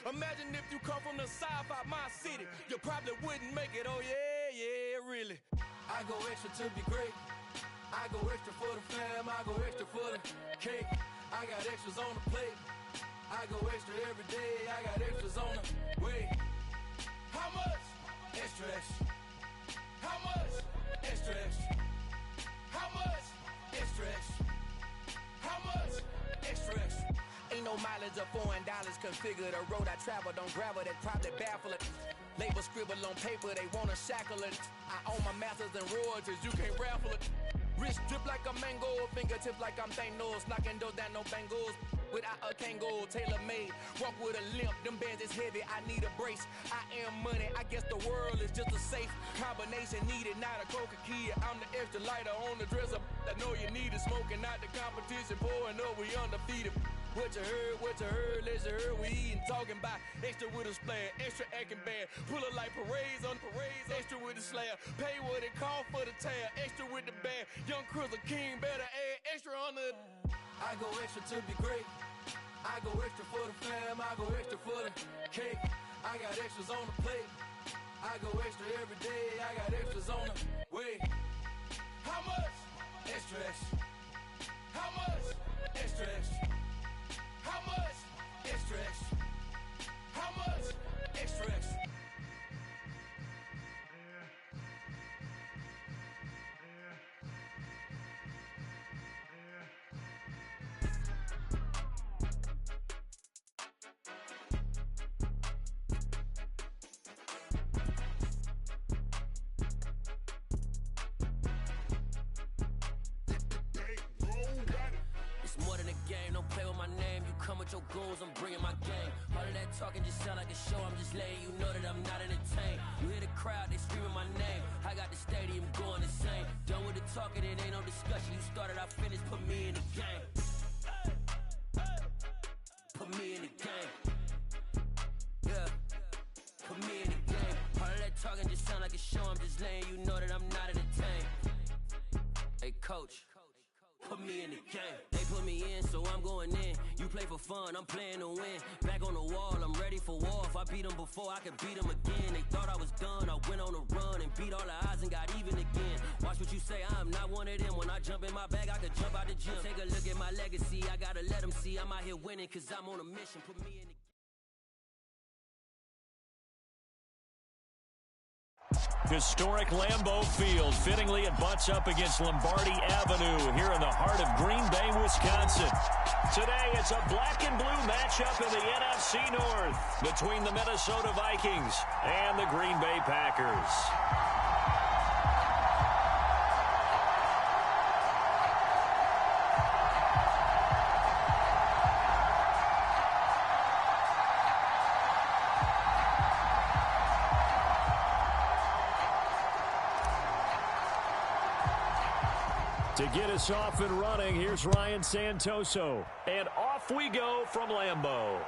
Imagine if you come from the south out my city, you probably wouldn't make it. Oh yeah, really. I go extra to be great. I go extra for the fam, I go extra for the cake. I got extras on the plate. I go extra every day, I got extras on the way. How much? Extra, extra. How much? Extra, extra. How much? Extra, extra. How much? Extra, extra. Ain't no mileage of $4 configure the road I travel. Don't gravel, that probably baffle it. Label scribble on paper, they wanna shackle it. I own my masters and royalties, you can't raffle it. Wrist drip like a mango, fingertips like I'm Thanos. Knocking doors down, no bangles. Without a Kango, tailor-made. Walk with a limp, them bands is heavy, I need a brace. I am money, I guess the world is just a safe combination needed, not a coca key. I'm the extra lighter on the dresser. I know you need it, smoking out the competition, pouring up, we undefeated. What you heard, let's hear we eating, talking about extra with a splash, extra acting bad, pull it like parades on parades, extra with the slab, pay what it call for the tab, extra with the band, young Cruiser King, better add extra on the. I go extra to be great, I go extra for the fam, I go extra for the cake, I got extras on the plate, I go extra every day, I got extras on the way. How much? Extra, extra. How much? Extra, extra. How much? Extra, extra. How much? Extra, extra. It's more than a game, don't play with my name. You come with your goons, I'm bringing my game. All of that talking just sound like a show, I'm just letting you know that I'm not entertained. You hear the crowd, they screaming my name. I got the stadium going insane. Done with the talking, it ain't no discussion. You started, I finished, put me in the game. Put me in the game. Yeah, put me in the game. All of that talking just sound like a show, I'm just letting you know that I'm not entertained. Hey coach, put me in the game. They put me in, so I'm going in. You play for fun, I'm playing to win. Back on the wall, I'm ready for war. If I beat them before, I could beat them again. They thought I was done, I went on a run and beat all the odds and got even again. Watch what you say, I'm not one of them. When I jump in my bag, I could jump out the gym. Take a look at my legacy, I gotta let them see I'm out here winning, cause I'm on a mission. Put me in the Historic Lambeau Field. Fittingly, it butts up against Lombardi Avenue here in the heart of Green Bay, Wisconsin. Today, it's a black and blue matchup in the NFC North between the Minnesota Vikings and the Green Bay Packers. To get us off and running, here's Ryan Santoso. And off we go from Lambeau.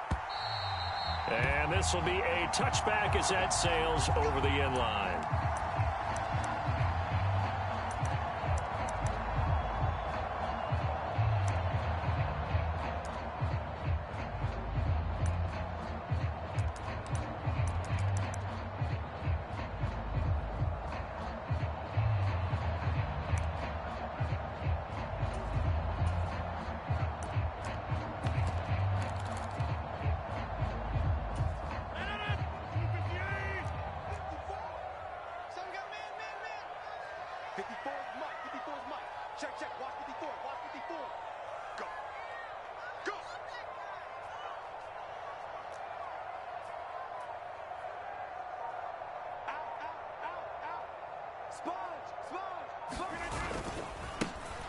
And this will be a touchback as that sails over the end line.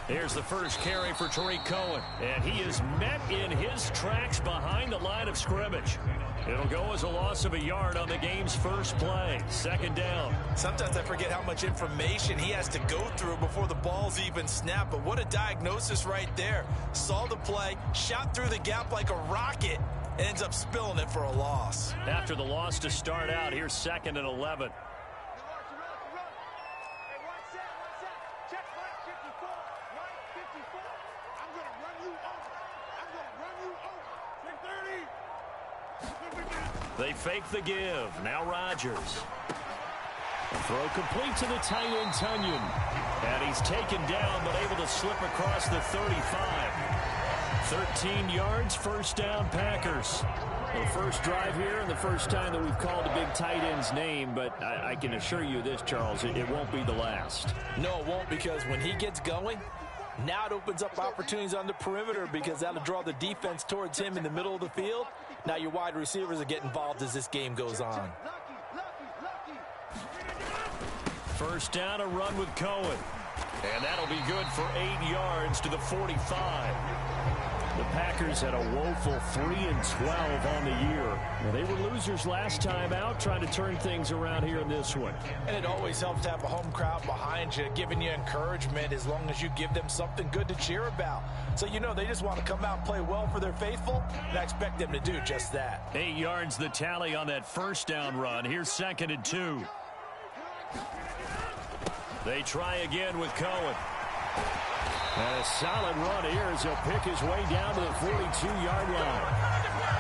Here's the first carry for Tariq Cohen, and he is met in his tracks behind the line of scrimmage. It'll go as a loss of a yard on the game's first play. Second down. Sometimes I forget how much information he has to go through before the ball's even snapped, but what a diagnosis right there. Saw the play, shot through the gap like a rocket, ends up spilling it for a loss. After the loss to start out, here's 2nd and 11. I'm going to run you over. 30. They fake the give. Now Rodgers. Throw complete to the tight end, Tunyon. And he's taken down, but able to slip across the 35. 13 yards, first down, Packers. The first drive here and the first time that we've called a big tight end's name, but I can assure you this, Charles, it won't be the last. No, it won't, because when he gets going, now it opens up opportunities on the perimeter because that'll draw the defense towards him in the middle of the field. Now your wide receivers are getting involved as this game goes on. First down, a run with Cohen. And that'll be good for 8 yards to the 45. The Packers had a woeful 3-12 on the year. Well, they were losers last time out, trying to turn things around here in this one. And it always helps to have a home crowd behind you, giving you encouragement as long as you give them something good to cheer about. So you know they just want to come out and play well for their faithful, and I expect them to do just that. 8 yards the tally on that first down run. Here's 2nd and 2. They try again with Cohen. And a solid run here as he'll pick his way down to the 42-yard line.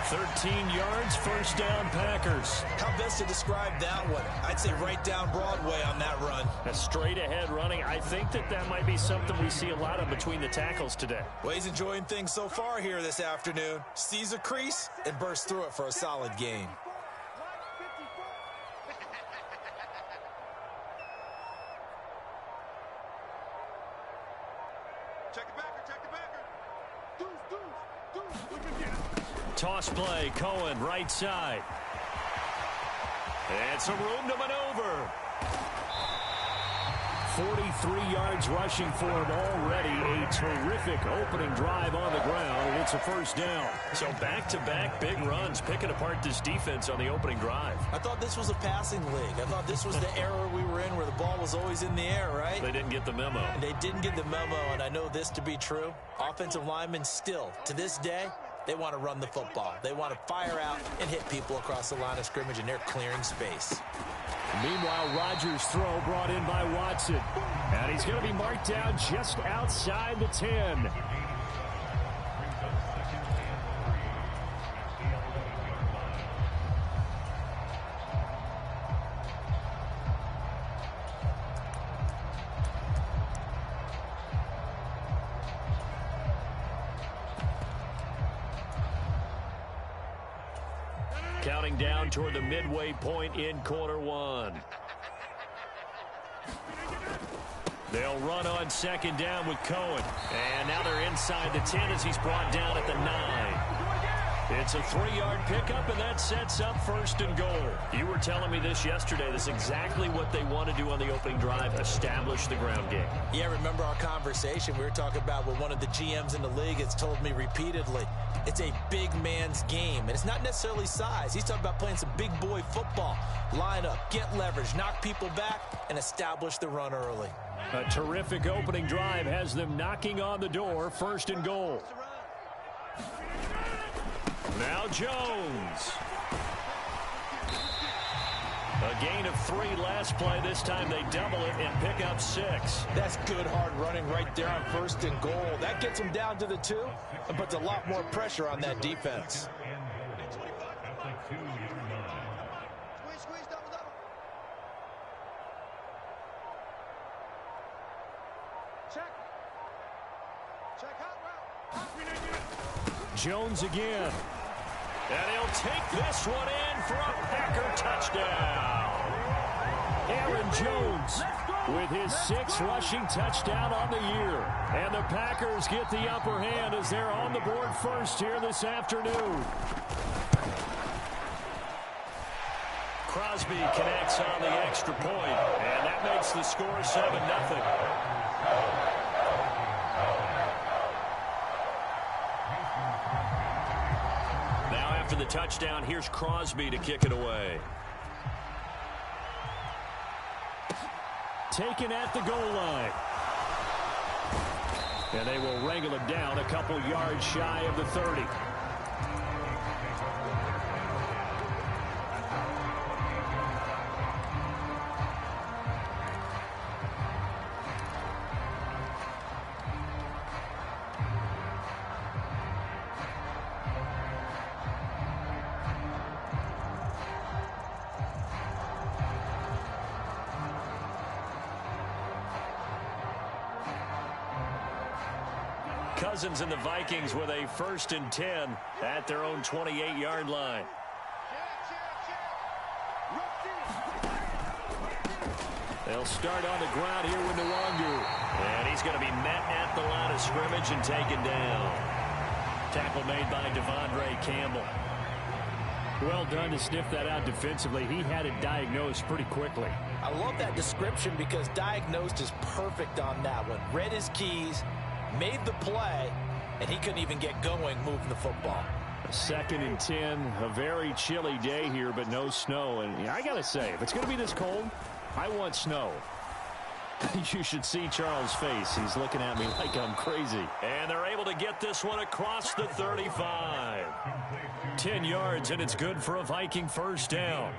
13 yards, first down, Packers. How best to describe that one? I'd say right down Broadway on that run. A straight-ahead running. I think that might be something we see a lot of between the tackles today. Well, he's enjoying things so far here this afternoon. Sees a crease and bursts through it for a solid gain. Toss play, Cohen, right side. And some room to maneuver. 43 yards rushing for him already. A terrific opening drive on the ground, and it's a first down. So back-to-back big runs, picking apart this defense on the opening drive. I thought this was a passing league. I thought this was the era we were in where the ball was always in the air, right? They didn't get the memo. And they didn't get the memo, and I know this to be true. Offensive linemen still, to this day, they want to run the football. They want to fire out and hit people across the line of scrimmage, and they're clearing space. Meanwhile, Rodgers' throw brought in by Watson. And he's going to be marked down just outside the 10. Counting down toward the midway point in quarter one. They'll run on second down with Cohen. And now they're inside the 10 as he's brought down at the 9. It's a 3-yard pickup, and that sets up first and goal. You were telling me this yesterday. This is exactly what they want to do on the opening drive, establish the ground game. Yeah, remember our conversation? We were talking about what one of the GMs in the league has told me repeatedly. It's a big man's game, and it's not necessarily size. He's talking about playing some big boy football. Line up, get leverage, knock people back, and establish the run early. A terrific opening drive has them knocking on the door, first and goal. Now Jones. A gain of 3 last play. This time they double it and pick up 6. That's good hard running right there on first and goal. That gets them down to the 2 and puts a lot more pressure on that defense. Jones again. And he'll take this one in for a Packer touchdown. Aaron Jones with his 6th rushing touchdown on the year. And the Packers get the upper hand as they're on the board first here this afternoon. Crosby connects on the extra point, and that makes the score 7-0. After the touchdown, here's Crosby to kick it away. Taken at the goal line. And they will wrangle him down a couple yards shy of the 30. Cousins and the Vikings with a 1st and 10 at their own 28-yard line. They'll start on the ground here with Nwangu. And he's going to be met at the line of scrimmage and taken down. Tackle made by Devondre Campbell. Well done to sniff that out defensively. He had it diagnosed pretty quickly. I love that description because diagnosed is perfect on that one. Read his keys, made the play, and he couldn't even get going moving the football. 2nd and 10, a very chilly day here, but no snow. And I got to say, if it's going to be this cold, I want snow. You should see Charles' face. He's looking at me like I'm crazy. And they're able to get this one across the 35. 10 yards, and it's good for a Viking 1st down.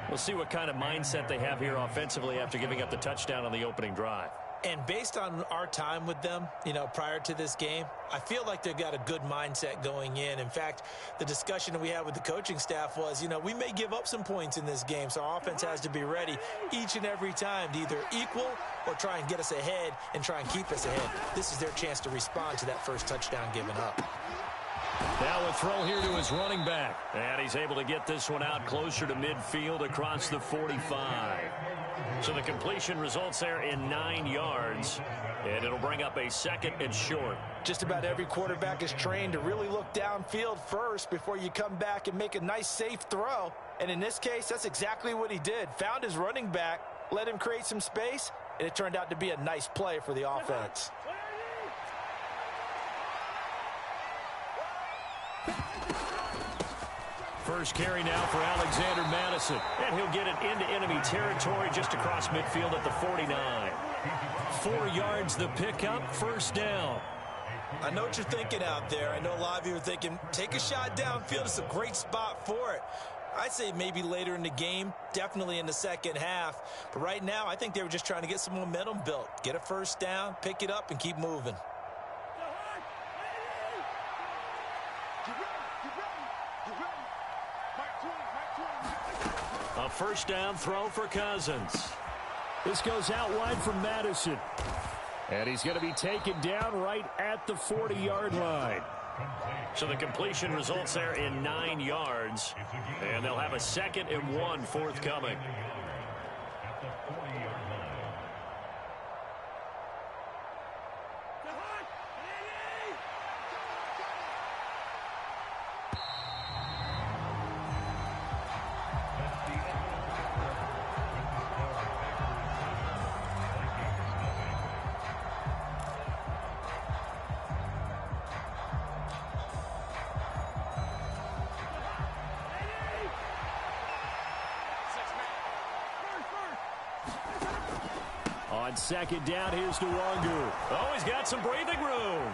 We'll see what kind of mindset they have here offensively after giving up the touchdown on the opening drive. And based on our time with them, prior to this game, I feel like they've got a good mindset going in. In fact, the discussion that we had with the coaching staff was, we may give up some points in this game, so our offense has to be ready each and every time to either equal or try and get us ahead and try and keep us ahead. This is their chance to respond to that first touchdown given up. Now a throw here to his running back. And he's able to get this one out closer to midfield across the 45. So the completion results there in 9 yards. And it'll bring up a 2nd and short. Just about every quarterback is trained to really look downfield first before you come back and make a nice, safe throw. And in this case, that's exactly what he did. Found his running back, let him create some space, and it turned out to be a nice play for the offense. First carry now for Alexander Madison. And he'll get it into enemy territory just across midfield at the 49. 4 yards the pickup, 1st down. I know what you're thinking out there. I know a lot of you are thinking, take a shot downfield. It's a great spot for it. I'd say maybe later in the game, definitely in the second half. But right now, I think they were just trying to get some momentum built. Get a 1st down, pick it up, and keep moving. A 1st down throw for Cousins. This goes out wide from Madison. And he's going to be taken down right at the 40-yard line. So the completion results there in 9 yards. And they'll have a 2nd and 1 forthcoming. On 2nd down, here's Nwangu. Oh, he's got some breathing room.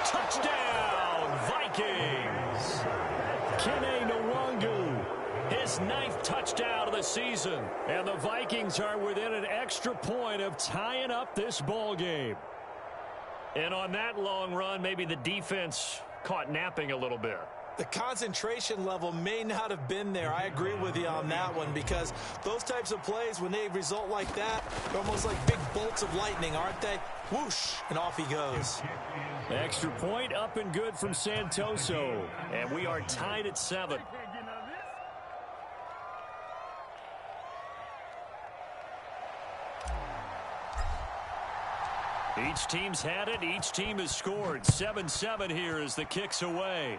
Touchdown, Vikings. Kene Nwangu. His 9th touchdown of the season. And the Vikings are within an extra point of tying up this ball game. And on that long run, maybe the defense caught napping a little bit. The concentration level may not have been there. I agree with you on that one because those types of plays, when they result like that, they're almost like big bolts of lightning, aren't they? Whoosh, and off he goes. Extra point up and good from Santoso. And we are tied at 7. Each team's had it. Each team has scored. 7-7 here as the kick's away.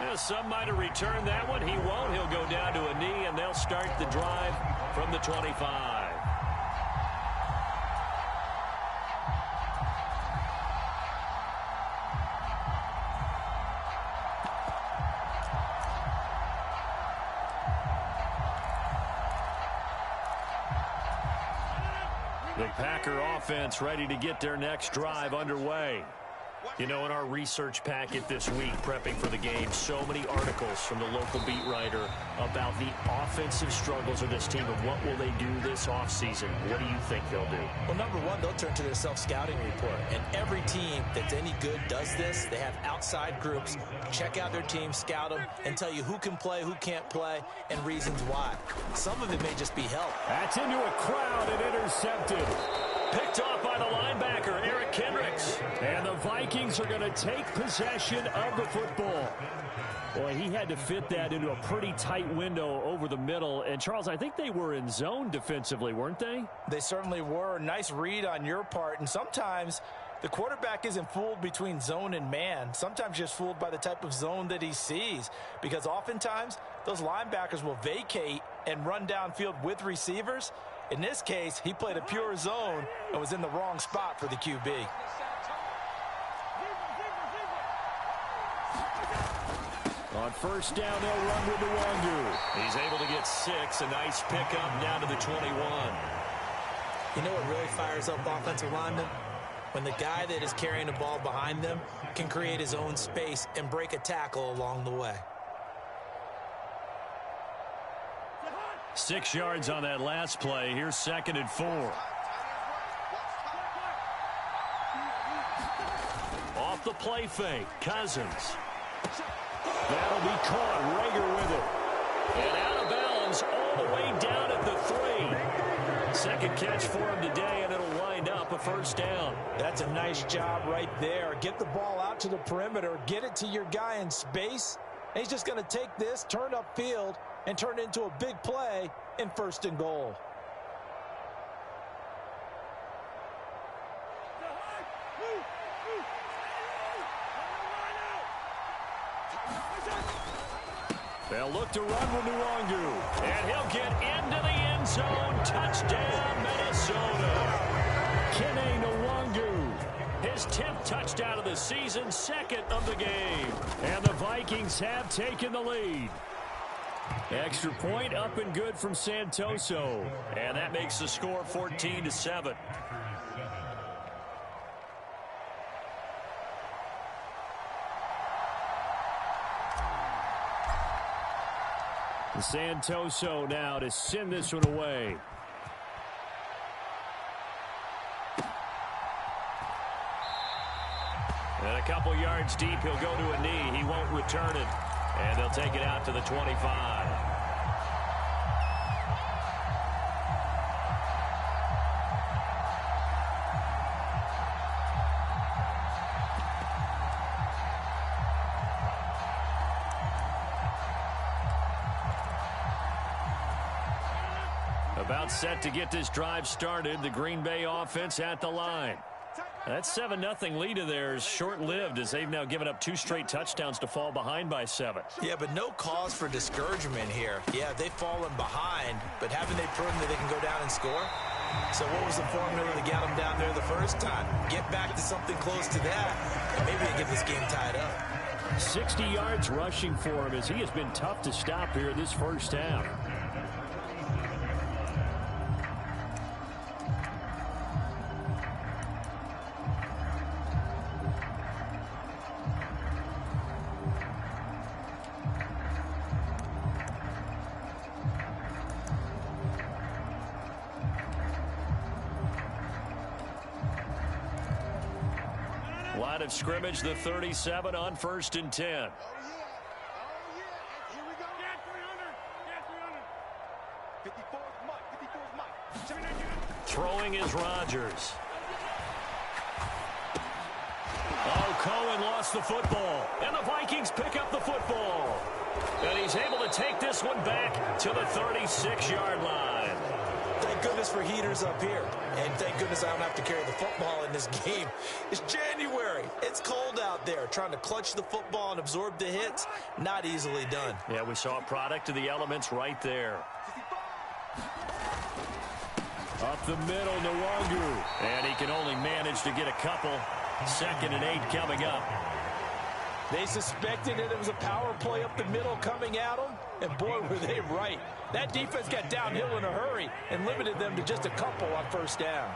Yeah, some might have returned that one. He won't. He'll go down to a knee, and they'll start the drive from the 25. The Packer offense ready to get their next drive underway. You know, in our research packet this week, prepping for the game, so many articles from the local beat writer about the offensive struggles of this team and what will they do this offseason. What do you think they'll do? Well, number one, they'll turn to their self-scouting report. And every team that's any good does this. They have outside groups, check out their team, scout them, and tell you who can play, who can't play, and reasons why. Some of it may just be help. That's into a crowd and intercepted. Picked off by the linebacker, Eric Kendricks. And the Vikings are going to take possession of the football. Boy, he had to fit that into a pretty tight window over the middle. And, Charles, I think they were in zone defensively, weren't they? They certainly were. Nice read on your part. And sometimes the quarterback isn't fooled between zone and man. Sometimes just fooled by the type of zone that he sees. Because oftentimes, those linebackers will vacate and run downfield with receivers. In this case, he played a pure zone and was in the wrong spot for the QB. On first down, they'll run with Nwangu. He's able to get 6. A nice pickup down to the 21. You know what really fires up offensive linemen? When the guy that is carrying the ball behind them can create his own space and break a tackle along the way. 6 yards on that last play. Here's 2nd and 4. Off the play fake, Cousins. That'll be caught. Rager with it. And out of bounds all the way down at the 3. Second catch for him today, and it'll wind up a first down. That's a nice job right there. Get the ball out to the perimeter. Get it to your guy in space. And he's just going to take this, turn upfield, and turn it into a big play in 1st and goal. They'll look to run with Nwangu. And he'll get into the end zone. Touchdown, Minnesota. Kene Nwangu. His 10th touchdown of the season, 2nd of the game. And the Vikings have taken the lead. Extra point up and good from Santoso. And that makes the score 14-7. Santoso now to send this one away. And a couple yards deep, he'll go to a knee. He won't return it. And they'll take it out to the 25. About set to get this drive started. The Green Bay offense at the line. That 7-0 lead of theirs short-lived as they've now given up 2 straight touchdowns to fall behind by 7. Yeah, but no cause for discouragement here. Yeah, they've fallen behind, but haven't they proven that they can go down and score? So what was the formula that got them down there the first time? Get back to something close to that, and maybe they get this game tied up. 60 yards rushing for him as he has been tough to stop here this first half. Line of scrimmage, the 37 on 1st and 10. Throwing is Rodgers. Oh, Cohen lost the football. And the Vikings pick up the football. And he's able to take this one back to the 36-yard line. Thank goodness for heaters up here. And thank goodness I don't have to carry the football in this game. It's January. It's cold out there. Trying to clutch the football and absorb the hits, not easily done. Yeah, we saw a product of the elements right there. Up the middle, Nwangu. And he can only manage to get a couple. 2nd and 8 coming up. They suspected that it was a power play up the middle coming at them, and boy, were they right. That defense got downhill in a hurry and limited them to just a couple on 1st down.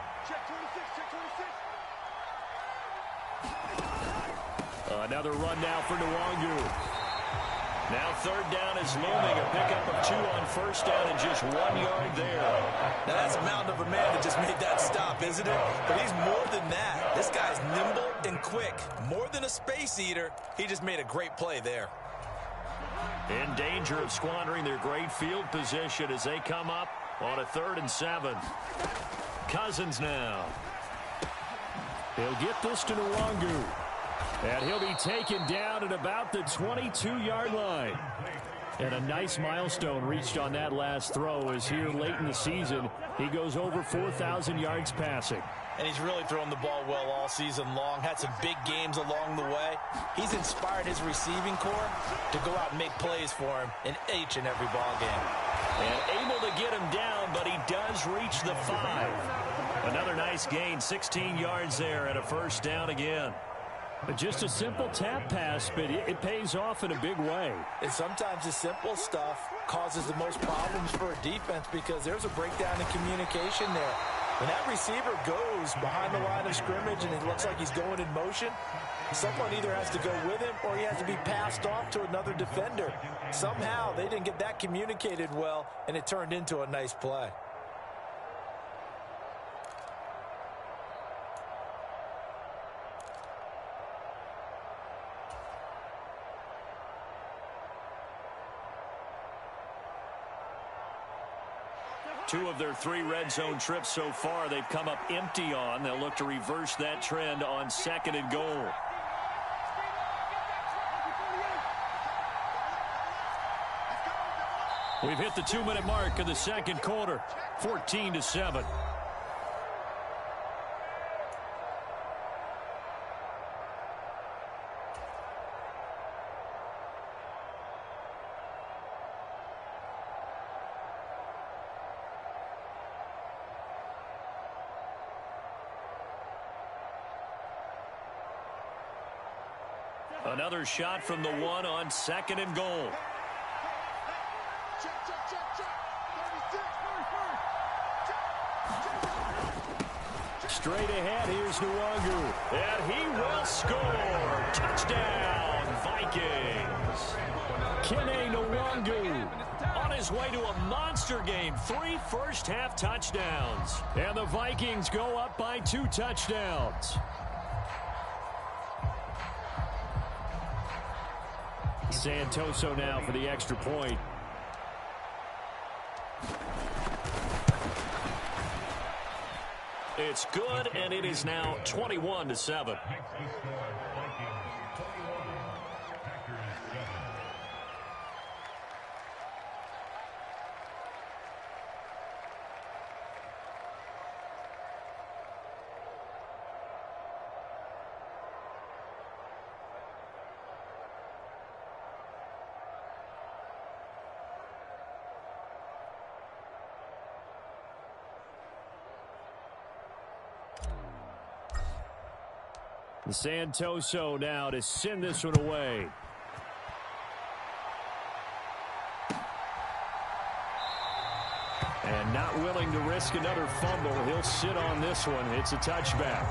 Another run now for Nwangu. Now third down is looming. A pickup of 2 on first down and just 1 yard there. Now that's a mountain of a man that just made that stop, isn't it? But he's more than that. This guy's nimble and quick. More than a space eater. He just made a great play there. In danger of squandering their great field position as they come up on a 3rd and 7. Cousins now. He'll get this to Nwangu. And he'll be taken down at about the 22-yard line. And a nice milestone reached on that last throw as here late in the season, he goes over 4,000 yards passing. And he's really thrown the ball well all season long. Had some big games along the way. He's inspired his receiving corps to go out and make plays for him in each and every ball game. And able to get him down, but he does reach the 5. Another nice gain, 16 yards there and a first down again. But just a simple tap pass, but it pays off in a big way. And sometimes the simple stuff causes the most problems for a defense because there's a breakdown in communication there. When that receiver goes behind the line of scrimmage and it looks like he's going in motion, someone either has to go with him or he has to be passed off to another defender. Somehow they didn't get that communicated well, and it turned into a nice play. Two of their 3 red zone trips so far, they've come up empty on. They'll look to reverse that trend on 2nd and goal. We've hit the 2-minute mark of the second quarter, 14-7. Another shot from the 1 on 2nd and goal. Straight ahead, here's Nwangu. And he will score. Touchdown, Vikings. Kene Nwangu on his way to a monster game. 3 first-half touchdowns. And the Vikings go up by 2 touchdowns. Santoso now for the extra point. It's good, and it is now 21-7. Santoso now to send this one away. And not willing to risk another fumble. He'll sit on this one. It's a touchback.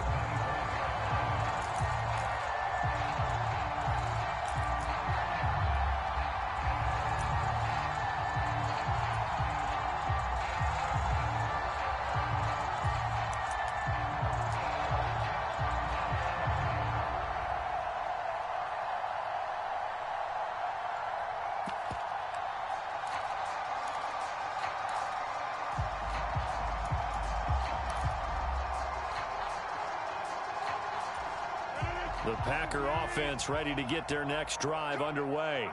The Packer offense ready to get their next drive underway.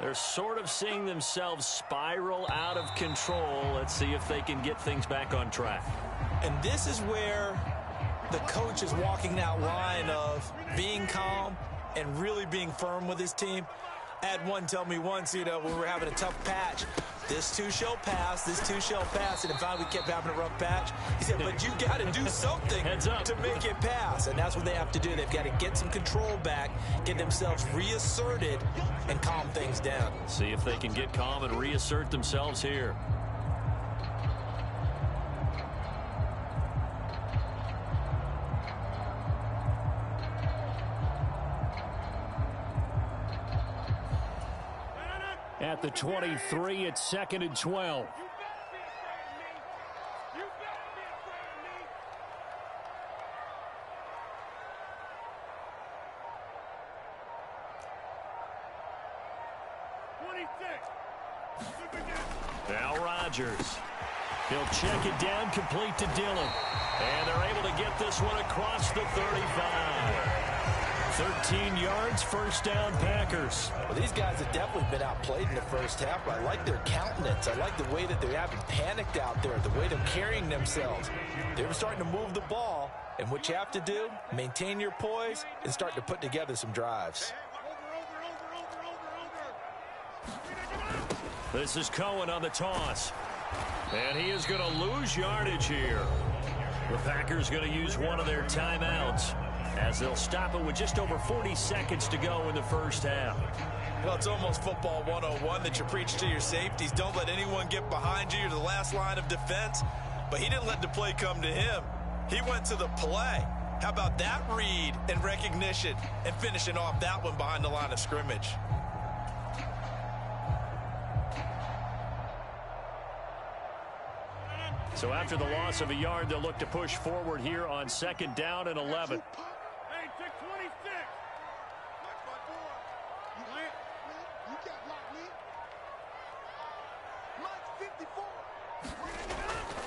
They're sort of seeing themselves spiral out of control. Let's see if they can get things back on track. And this is where the coach is walking that line of being calm and really being firm with his team. I had one tell me once, when we were having a tough patch, this too shall pass, this too shall pass, and if finally we kept having a rough patch, he said, but you got to do something to make it pass, and that's what they have to do. They've got to get some control back, get themselves reasserted, and calm things down. See if they can get calm and reassert themselves here. at the 23. It's 2nd and 12. Now Rodgers. He'll check it down, complete to Dillon. And they're able to get this one across the 35. 13 yards, first down, Packers. Well, these guys have definitely been outplayed in the first half, but I like their countenance. I like the way that they haven't panicked out there, the way they're carrying themselves. They were starting to move the ball, and what you have to do, maintain your poise and start to put together some drives. This is Cohen on the toss. And he is going to lose yardage here. The Packers going to use one of their timeouts as they'll stop it with just over 40 seconds to go in the first half. Well, it's almost football 101 that you preach to your safeties. Don't let anyone get behind you. You're the last line of defense. But he didn't let the play come to him. He went to the play. How about that read and recognition and finishing off that one behind the line of scrimmage? So after the loss of a yard, they'll look to push forward here on 2nd down and 11. Hey, check 26. You got locked me. Mike 54.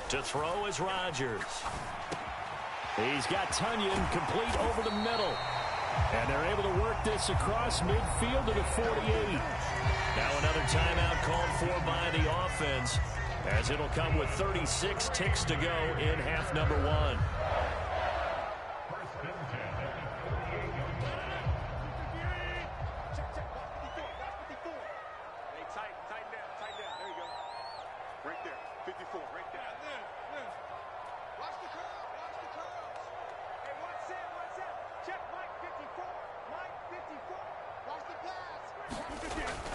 To throw is Rodgers. He's got Tunyon complete over the middle. And they're able to work this across midfield to the 48. Now another timeout called for by the offense, as it'll come with 36 ticks to go in half number 1.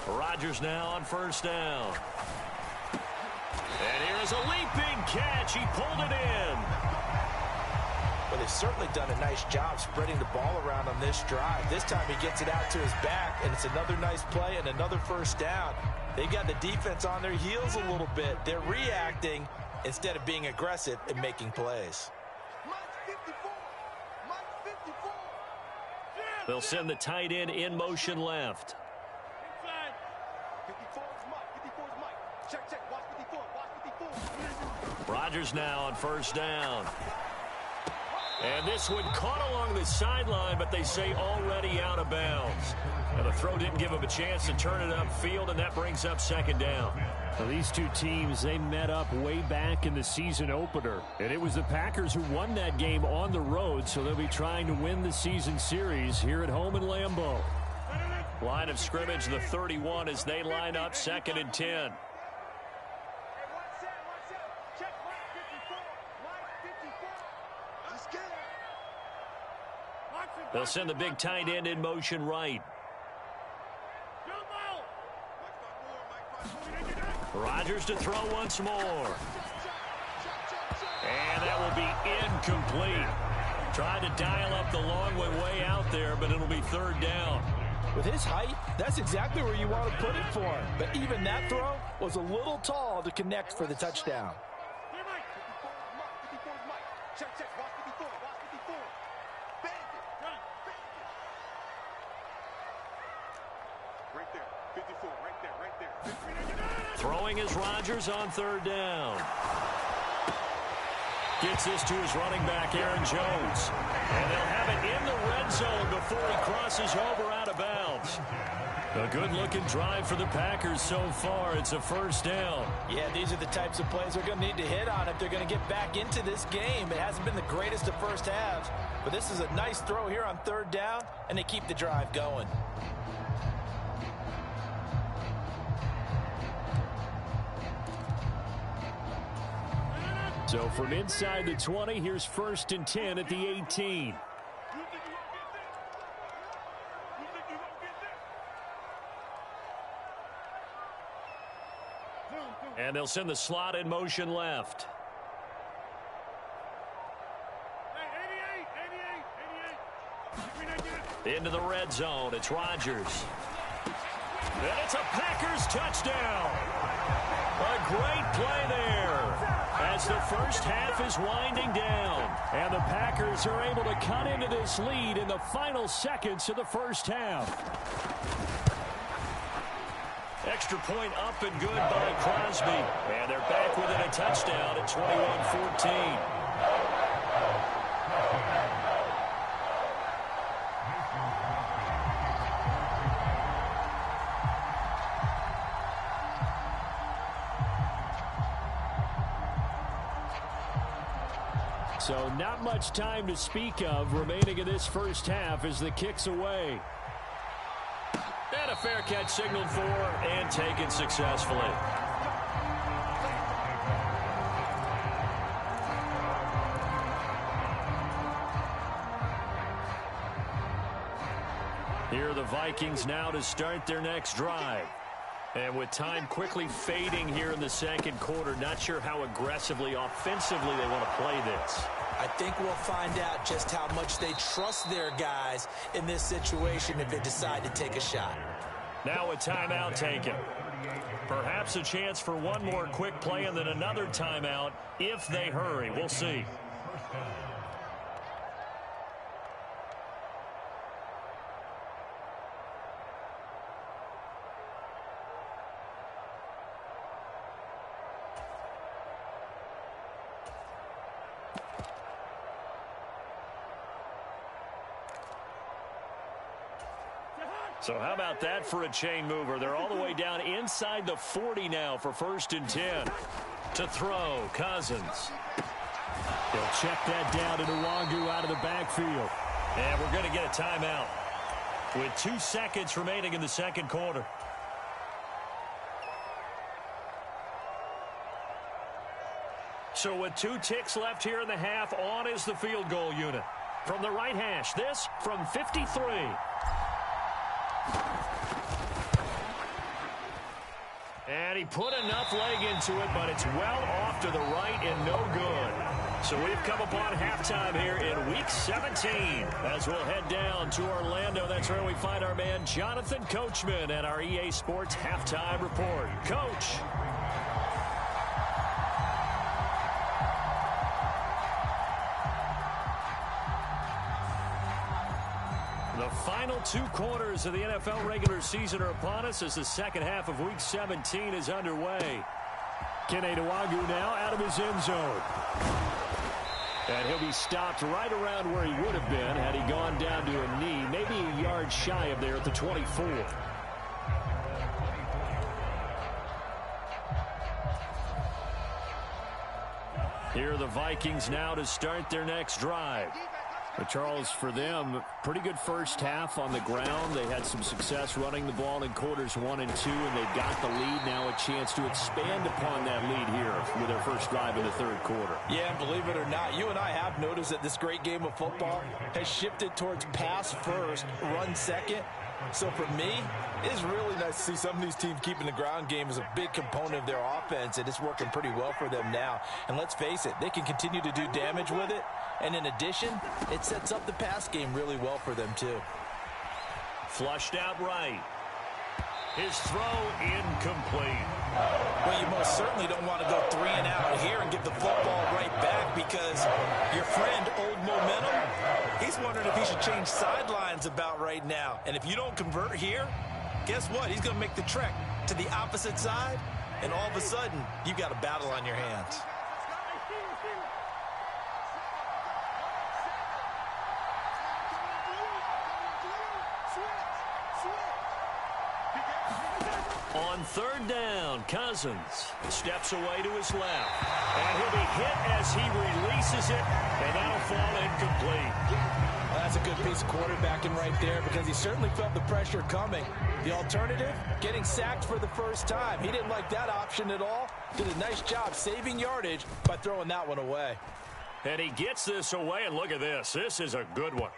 Rodgers now on first down. And here's a leaping catch. He pulled it in. Well, they've certainly done a nice job spreading the ball around on this drive. This time he gets it out to his back, and it's another nice play and another first down. They've got the defense on their heels a little bit. They're reacting instead of being aggressive and making plays. They'll send the tight end in motion left. Rodgers now on first down. And this one caught along the sideline, but they say already out of bounds. And the throw didn't give him a chance to turn it upfield, and that brings up 2nd down. Well, these two teams, they met up way back in the season opener. And it was the Packers who won that game on the road, so they'll be trying to win the season series here at home in Lambeau. Line of scrimmage, the 31, as they line up 2nd and 10. They'll send the big tight end in motion right. Rodgers to throw once more. And that will be incomplete. Tried to dial up the long way out there, but it'll be 3rd down. With his height, that's exactly where you want to put it for him. But even that throw was a little tall to connect for the touchdown. Throwing is Rodgers on 3rd down. Gets this to his running back, Aaron Jones. And they'll have it in the red zone before he crosses over out of bounds. A good-looking drive for the Packers so far. It's a first down. Yeah, these are the types of plays they're going to need to hit on if they're going to get back into this game. It hasn't been the greatest of first halves, but this is a nice throw here on 3rd down, and they keep the drive going. So from inside the 20, here's 1st and 10 at the 18. And they'll send the slot in motion left. Into the red zone. It's Rodgers. And it's a Packers touchdown. A great play there as the first half is winding down. And the Packers are able to cut into this lead in the final seconds of the first half. Extra point up and good by Crosby. And they're back within a touchdown at 21-14. So not much time to speak of remaining in this first half as the kick's away. And a fair catch signaled for and taken successfully. Here are the Vikings now to start their next drive. And with time quickly fading here in the second quarter, not sure how aggressively, offensively they want to play this. I think we'll find out just how much they trust their guys in this situation if they decide to take a shot. Now a timeout taken. Perhaps a chance for one more quick play and then another timeout if they hurry. We'll see. So how about that for a chain mover? They're all the way down inside the 40 now for 1st and 10. To throw, Cousins. He'll check that down to Nwangu out of the backfield. And we're going to get a timeout with 2 seconds remaining in the second quarter. So with 2 ticks left here in the half, on is the field goal unit. From the right hash, this from 53. And he put enough leg into it, but it's well off to the right and no good. So we've come upon halftime here in Week 17 as we'll head down to Orlando. That's where we find our man Jonathan Coachman and our EA Sports Halftime Report. Coach. The final 2 quarters of the NFL regular season are upon us as the second half of Week 17 is underway. Kene Nwangu now out of his end zone. And he'll be stopped right around where he would have been had he gone down to a knee, maybe a yard shy of there at the 24. Here are the Vikings now to start their next drive. But Charles, for them, pretty good first half on the ground. They had some success running the ball in quarters 1 and 2, and they've got the lead now, a chance to expand upon that lead here with their first drive in the third quarter. Yeah, and believe it or not, you and I have noticed that this great game of football has shifted towards pass first, run second. So for me, it's really nice to see some of these teams keeping the ground game as a big component of their offense, and it's working pretty well for them now. And let's face it, they can continue to do damage with it. And in addition, it sets up the pass game really well for them, too. Flushed out right. His throw incomplete. Well, you most certainly don't want to go 3 and out here and give the football right back because your friend, Old Momentum, he's wondering if he should change sidelines about right now. And if you don't convert here, guess what? He's going to make the trek to the opposite side, and all of a sudden, you've got a battle on your hands. On 3rd down, Cousins steps away to his left. And he'll be hit as he releases it, and that'll fall incomplete. Well, that's a good piece of quarterbacking right there because he certainly felt the pressure coming. The alternative, getting sacked for the first time. He didn't like that option at all. Did a nice job saving yardage by throwing that one away. And he gets this away, and look at this. This is a good one.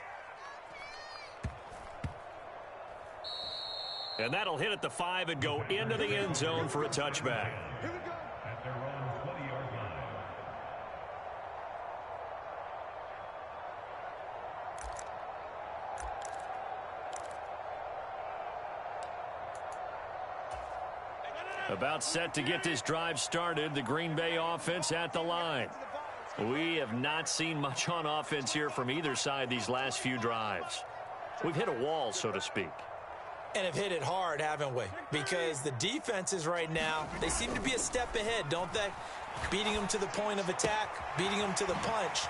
And that'll hit at the 5 and go into the end zone for a touchback. About set to get this drive started. The Green Bay offense at the line. We have not seen much on offense here from either side these last few drives. We've hit a wall, so to speak. And have hit it hard, haven't we? Because the defenses right now, they seem to be a step ahead, don't they? Beating them to the point of attack, beating them to the punch.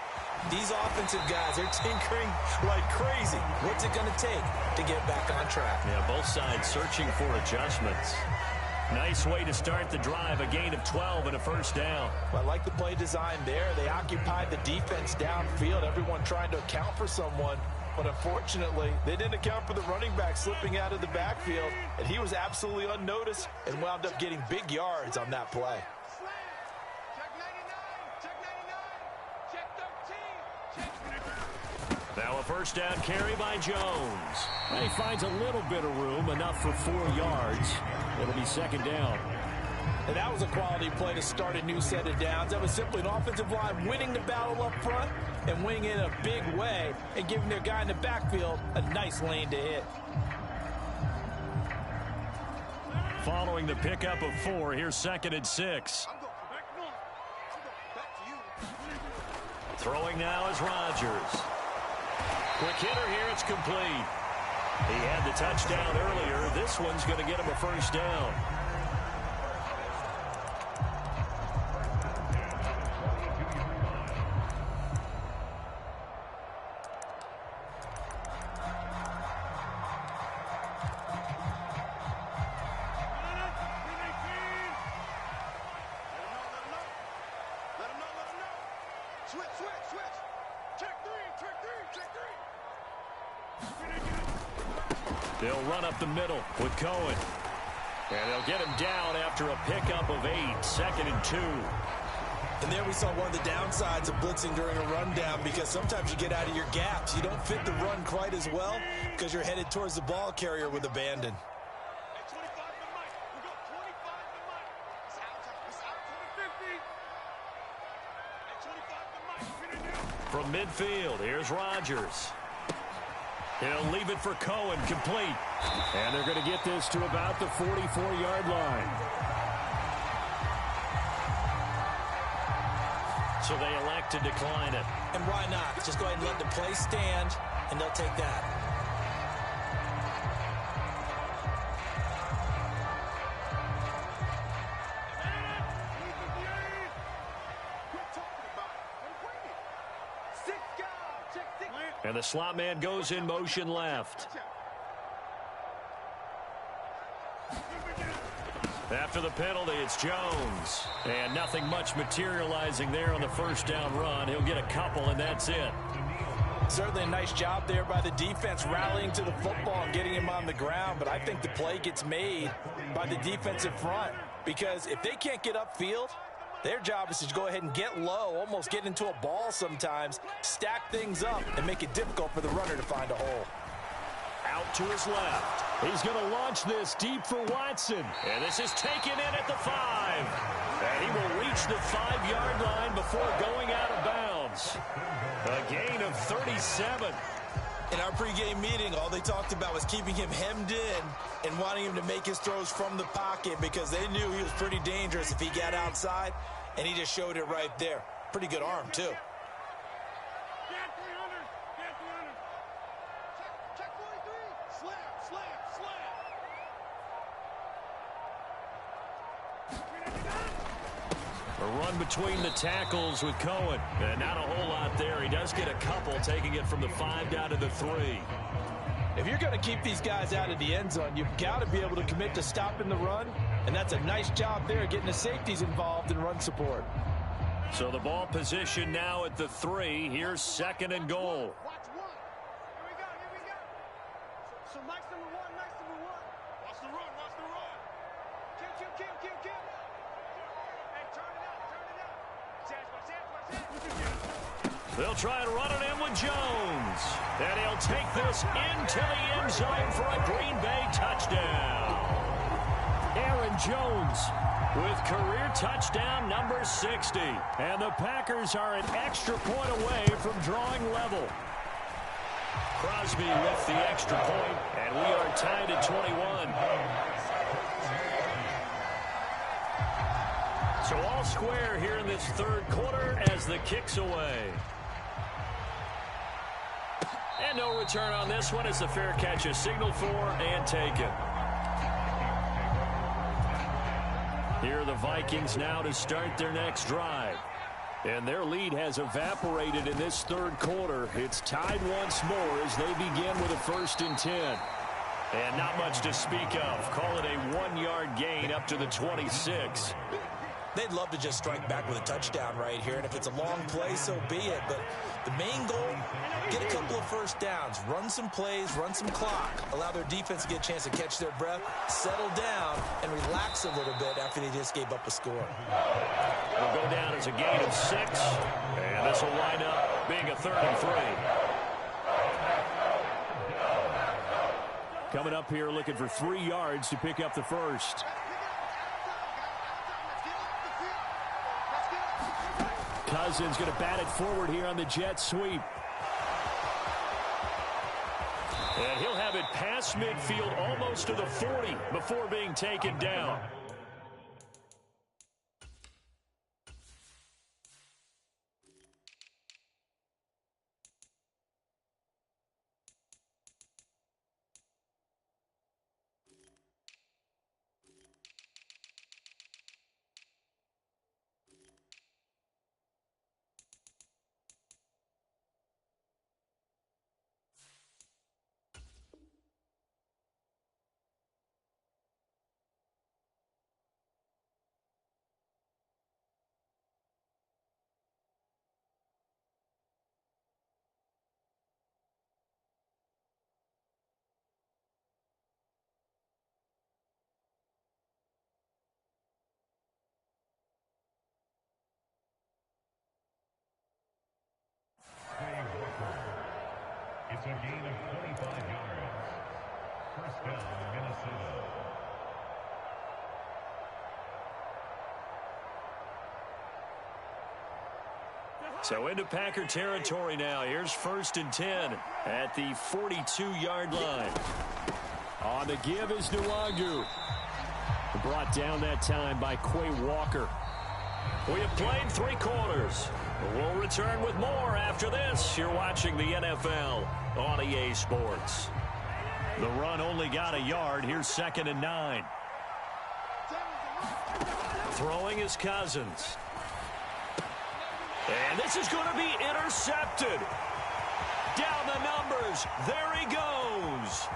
These offensive guys, they're tinkering like crazy. What's it going to take to get back on track? Yeah, both sides searching for adjustments. Nice way to start the drive, a gain of 12 and a first down. Well, I like the play design there. They occupied the defense downfield, everyone trying to account for someone. But unfortunately, they didn't account for the running back slipping out of the backfield, and he was absolutely unnoticed and wound up getting big yards on that play. Now a first down carry by Jones. And he finds a little bit of room, enough for 4 yards. It'll be second down. And that was a quality play to start a new set of downs. That was simply an offensive line winning the battle up front and winning in a big way and giving their guy in the backfield a nice lane to hit. Following the pickup of 4, here's 2nd and 6. Throwing now is Rodgers. Quick hitter here, it's complete. He had the touchdown earlier. This one's going to get him a first down. They'll run up the middle with Cohen. And they'll get him down after a pickup of 8, 2nd and 2. And there we saw one of the downsides of blitzing during a rundown, because sometimes you get out of your gaps. You don't fit the run quite as well because you're headed towards the ball carrier with abandon. From midfield, here's Rodgers. He'll leave it for Cohen, complete. And they're going to get this to about the 44-yard line. So they elect to decline it. And why not? Just go ahead and let the play stand, and they'll take that. And the slot man goes in motion left. After the penalty, it's Jones. And nothing much materializing there on the first down run. He'll get a couple, and that's it. Certainly a nice job there by the defense rallying to the football and getting him on the ground. But I think the play gets made by the defensive front, because if they can't get upfield, their job is to go ahead and get low, almost get into a ball sometimes, stack things up, and make it difficult for the runner to find a hole. Out to his left. He's going to launch this deep for Watson. And this is taken in at the 5. And he will reach the 5-yard line before going out of bounds. A gain of 37. In our pregame meeting, all they talked about was keeping him hemmed in and wanting him to make his throws from the pocket, because they knew he was pretty dangerous if he got outside, and he just showed it right there. Pretty good arm, too. A run between the tackles with Cohen. And not a whole lot there. He does get a couple, taking it from the 5 down to the 3. If you're going to keep these guys out of the end zone, you've got to be able to commit to stopping the run, and that's a nice job there, getting the safeties involved in run support. So the ball position now at the 3. Here's 2nd and goal. Watch 1. Here we go. So nice number 1, nice number 1. Watch the run. Kill. Hey, turn it out. They'll try and run it in with Jones. And he'll take this into the end zone for a Green Bay touchdown. Aaron Jones with career touchdown number 60. And the Packers are an extra point away from drawing level. Crosby with the extra point, and we are tied at 21. all square here in this third quarter as the kick's away. And no return on this one as the fair catch is signaled for and taken. Here are the Vikings now to start their next drive. And their lead has evaporated in this third quarter. It's tied once more as they begin with a 1st and 10. And not much to speak of. Call it a 1-yard gain up to the 26. They'd love to just strike back with a touchdown right here, and if it's a long play, so be it. But the main goal, get a couple of first downs, run some plays, run some clock, allow their defense to get a chance to catch their breath, settle down, and relax a little bit after they just gave up a score. It'll go down as a gain of 6, and this will wind up being a 3rd and 3. Coming up here looking for 3 yards to pick up the first. Cousins going to bat it forward here on the jet sweep. And he'll have it past midfield almost to the 40 before being taken down. It's a gain of 25 yards. First down, Minnesota. So into Packer territory now. Here's 1st and 10 at the 42-yard line. On the give is Nwangu. Brought down that time by Quay Walker. We have played 3 quarters. We'll return with more after this. You're watching the NFL on EA Sports. The run only got a yard. Here's 2nd and 9. Throwing is Cousins. And this is going to be intercepted. Down the numbers. There he goes.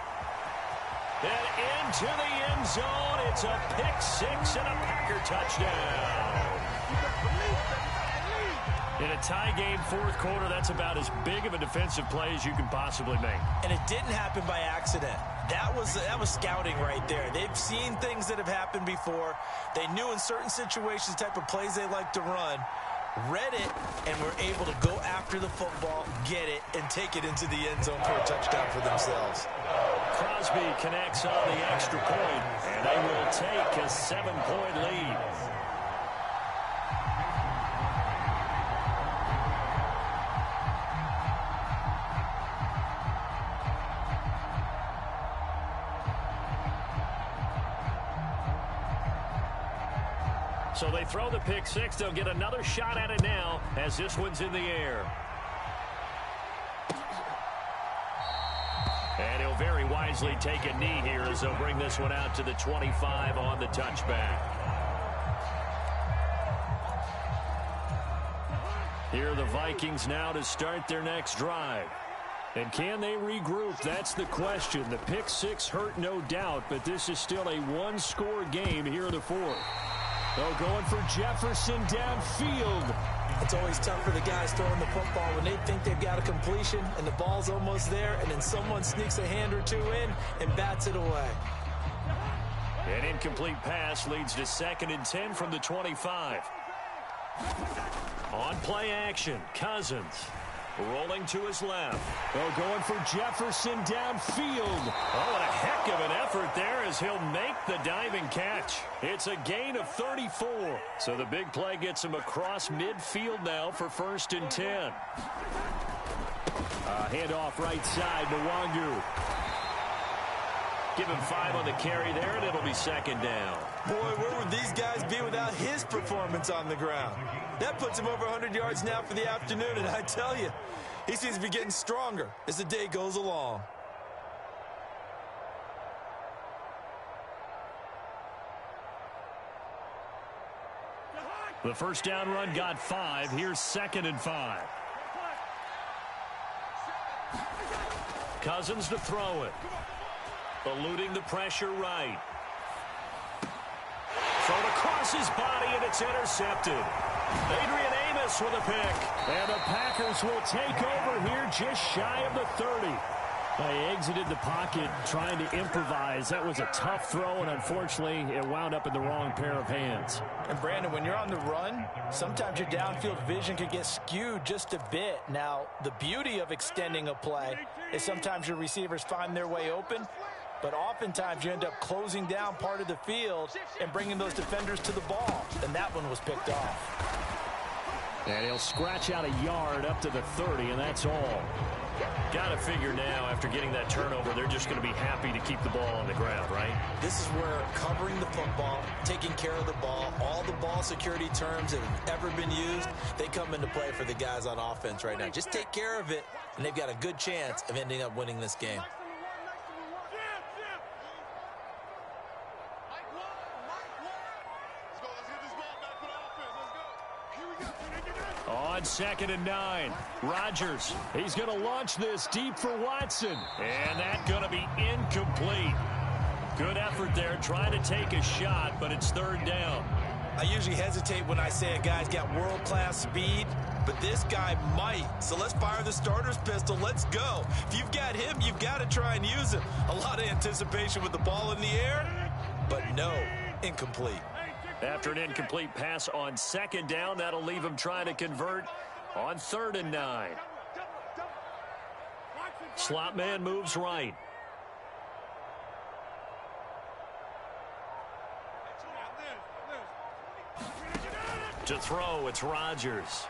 And into the end zone. It's a pick 6 and a Packer touchdown. In a tie game, 4th quarter, that's about as big of a defensive play as you can possibly make. And it didn't happen by accident. That was scouting right there. They've seen things that have happened before. They knew in certain situations the type of plays they like to run, read it, and were able to go after the football, get it, and take it into the end zone for a touchdown for themselves. Crosby connects on the extra point, and they will take a 7-point lead. So they throw the pick 6. They'll get another shot at it now as this one's in the air. And he'll very wisely take a knee here as they'll bring this one out to the 25 on the touchback. Here are the Vikings now to start their next drive. And can they regroup? That's the question. The pick 6 hurt, no doubt, but this is still a 1-score game here in the 4th. Oh, going for Jefferson downfield. It's always tough for the guys throwing the football when they think they've got a completion and the ball's almost there, and then someone sneaks a hand or 2 in and bats it away. An incomplete pass leads to 2nd and 10 from the 25. On play action, Cousins. Rolling to his left. Oh, going for Jefferson downfield. Oh, and a heck of an effort there as he'll make the diving catch. It's a gain of 34. So the big play gets him across midfield now for 1st and 10. Handoff right side, Nwangu. Give him 5 on the carry there, and it'll be second down. Boy, where would these guys be without his performance on the ground? That puts him over 100 yards now for the afternoon, and I tell you, he seems to be getting stronger as the day goes along. The first down run got 5. Here's 2nd and 5. Cousins to throw it. Eluding the pressure right. Thrown across his body, and it's intercepted. Adrian Amos with a pick. And the Packers will take over here just shy of the 30. They exited the pocket trying to improvise. That was a tough throw, and unfortunately, it wound up in the wrong pair of hands. And, Brandon, when you're on the run, sometimes your downfield vision can get skewed just a bit. Now, the beauty of extending a play is sometimes your receivers find their way open, but oftentimes you end up closing down part of the field and bringing those defenders to the ball. And that one was picked off. And he'll scratch out a yard up to the 30, and that's all. Got to figure now, after getting that turnover, they're just going to be happy to keep the ball on the ground, right? This is where covering the football, taking care of the ball, all the ball security terms that have ever been used, they come into play for the guys on offense right now. Just take care of it, and they've got a good chance of ending up winning this game. On 2nd and 9, Rodgers. He's going to launch this deep for Watson. And that's going to be incomplete. Good effort there trying to take a shot, but it's 3rd down. I usually hesitate when I say a guy's got world-class speed, but this guy might. So let's fire the starter's pistol. Let's go. If you've got him, you've got to try and use him. A lot of anticipation with the ball in the air, but no, incomplete. After an incomplete pass on 2nd down, that'll leave him trying to convert on 3rd and 9. Slot man moves right. To throw, it's Rodgers.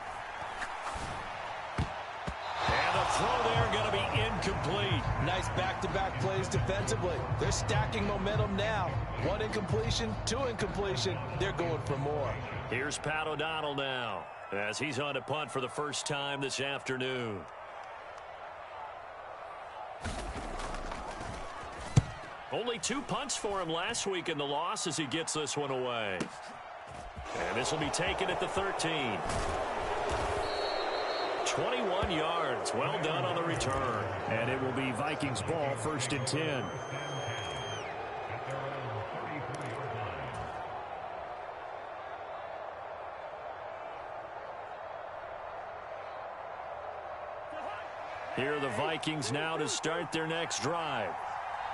And the throw there going to be incomplete. Nice back-to-back plays defensively. They're stacking momentum now. 1 incompletion, 2 incompletion. They're going for more. Here's Pat O'Donnell now as he's on to punt for the first time this afternoon. Only 2 punts for him last week in the loss as he gets this one away. And this will be taken at the 13. 21 yards. Well done on the return. And it will be Vikings ball, 1st and 10. Here are the Vikings now to start their next drive.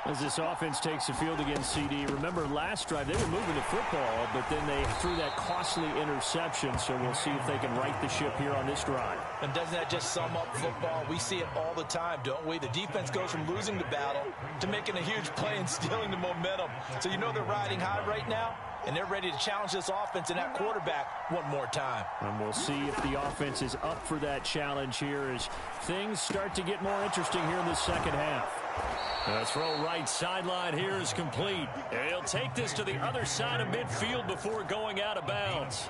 As this offense takes the field against CD, remember last drive they were moving the football, but then they threw that costly interception, so we'll see if they can right the ship here on this drive. And doesn't that just sum up football? We see it all the time, don't we? The defense goes from losing the battle to making a huge play and stealing the momentum. So you know they're riding high right now, and they're ready to challenge this offense and that quarterback one more time. And we'll see if the offense is up for that challenge here as things start to get more interesting here in the second half. The throw right sideline here is complete. And he'll take this to the other side of midfield before going out of bounds.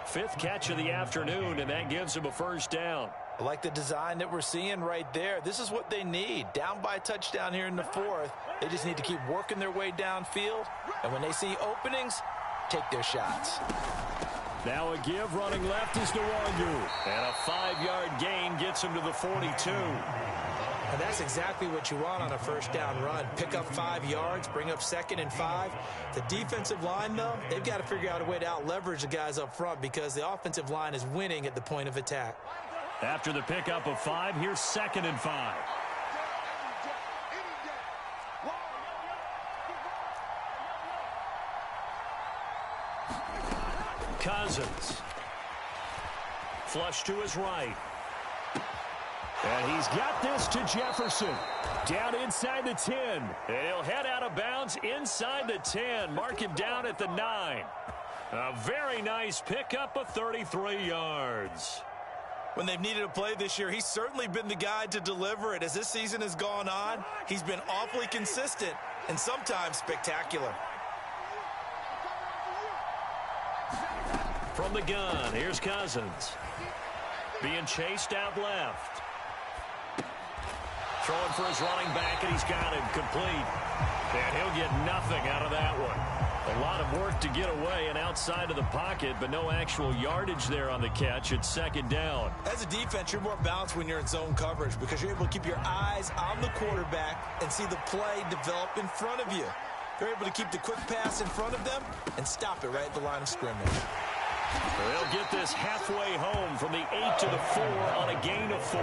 5th catch of the afternoon, and that gives him a first down. I like the design that we're seeing right there. This is what they need. Down by a touchdown here in the 4th. They just need to keep working their way downfield. And when they see openings, take their shots. Now a give running left is Nwangu. And a 5-yard gain gets him to the 42. And that's exactly what you want on a first down run. Pick up 5 yards, bring up 2nd and 5. The defensive line, though, they've got to figure out a way to out-leverage the guys up front because the offensive line is winning at the point of attack. After the pickup of 5, here's 2nd and 5. Cousins. Flush to his right. And he's got this to Jefferson. Down inside the 10. And he'll head out of bounds inside the 10. Mark him down at the 9. A very nice pickup of 33 yards. When they've needed a play this year, he's certainly been the guy to deliver it. As this season has gone on, he's been awfully consistent and sometimes spectacular. From the gun, here's Cousins. Being chased out left. Throwing for his running back, and he's got him complete. And he'll get nothing out of that one. A lot of work to get away and outside of the pocket, but no actual yardage there on the catch. It's second down. As a defense, you're more balanced when you're in zone coverage because you're able to keep your eyes on the quarterback and see the play develop in front of you. You're able to keep the quick pass in front of them and stop it right at the line of scrimmage. They'll get this halfway home from the 8 to the 4 on a gain of 4.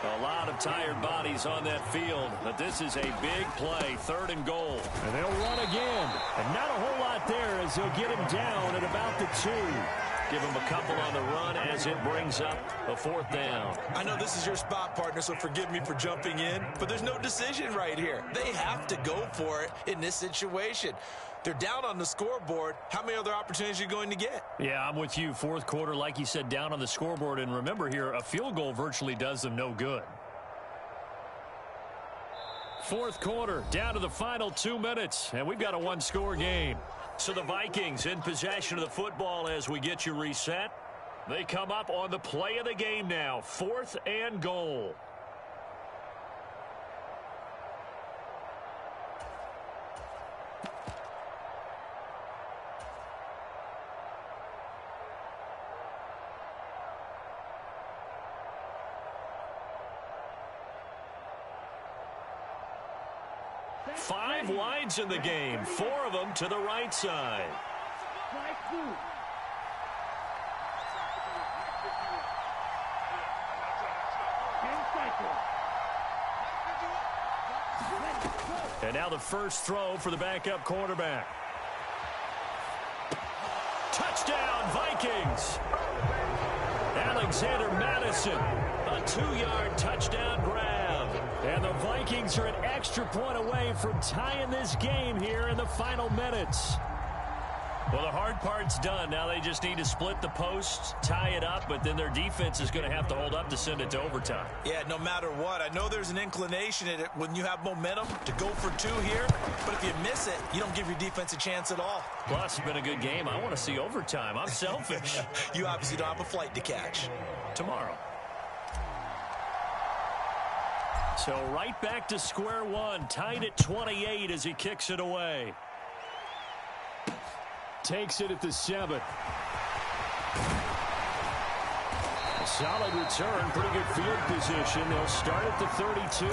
A lot of tired bodies on that field, but this is a big play, 3rd and goal. And they'll run again. And not a whole lot there as they'll get him down at about the 2. Give him a couple on the run as it brings up a 4th down. I know this is your spot, partner, so forgive me for jumping in, but there's no decision right here. They have to go for it in this situation. They're down on the scoreboard. How many other opportunities are you going to get? Yeah, I'm with you. 4th quarter, like you said, down on the scoreboard. And remember here, a field goal virtually does them no good. 4th quarter, down to the final 2 minutes, and we've got a 1-score game. So the Vikings in possession of the football as we get you reset. They come up on the play of the game now, 4th and goal. Five wides in the game, 4 of them to the right side. And now the first throw for the backup quarterback. Touchdown, Vikings! Alexander Madison, a 2-yard touchdown grab. And the Vikings are an extra point away from tying this game here in the final minutes. Well, the hard part's done. Now they just need to split the posts, tie it up, but then their defense is going to have to hold up to send it to overtime. Yeah, no matter what. I know there's an inclination in it when you have momentum to go for 2 here, but if you miss it, you don't give your defense a chance at all. Plus, it's been a good game. I want to see overtime. I'm selfish. You obviously don't have a flight to catch. Tomorrow. So right back to square one, tied at 28 as he kicks it away. Takes it at the 7. A solid return, pretty good field position. They'll start at the 32.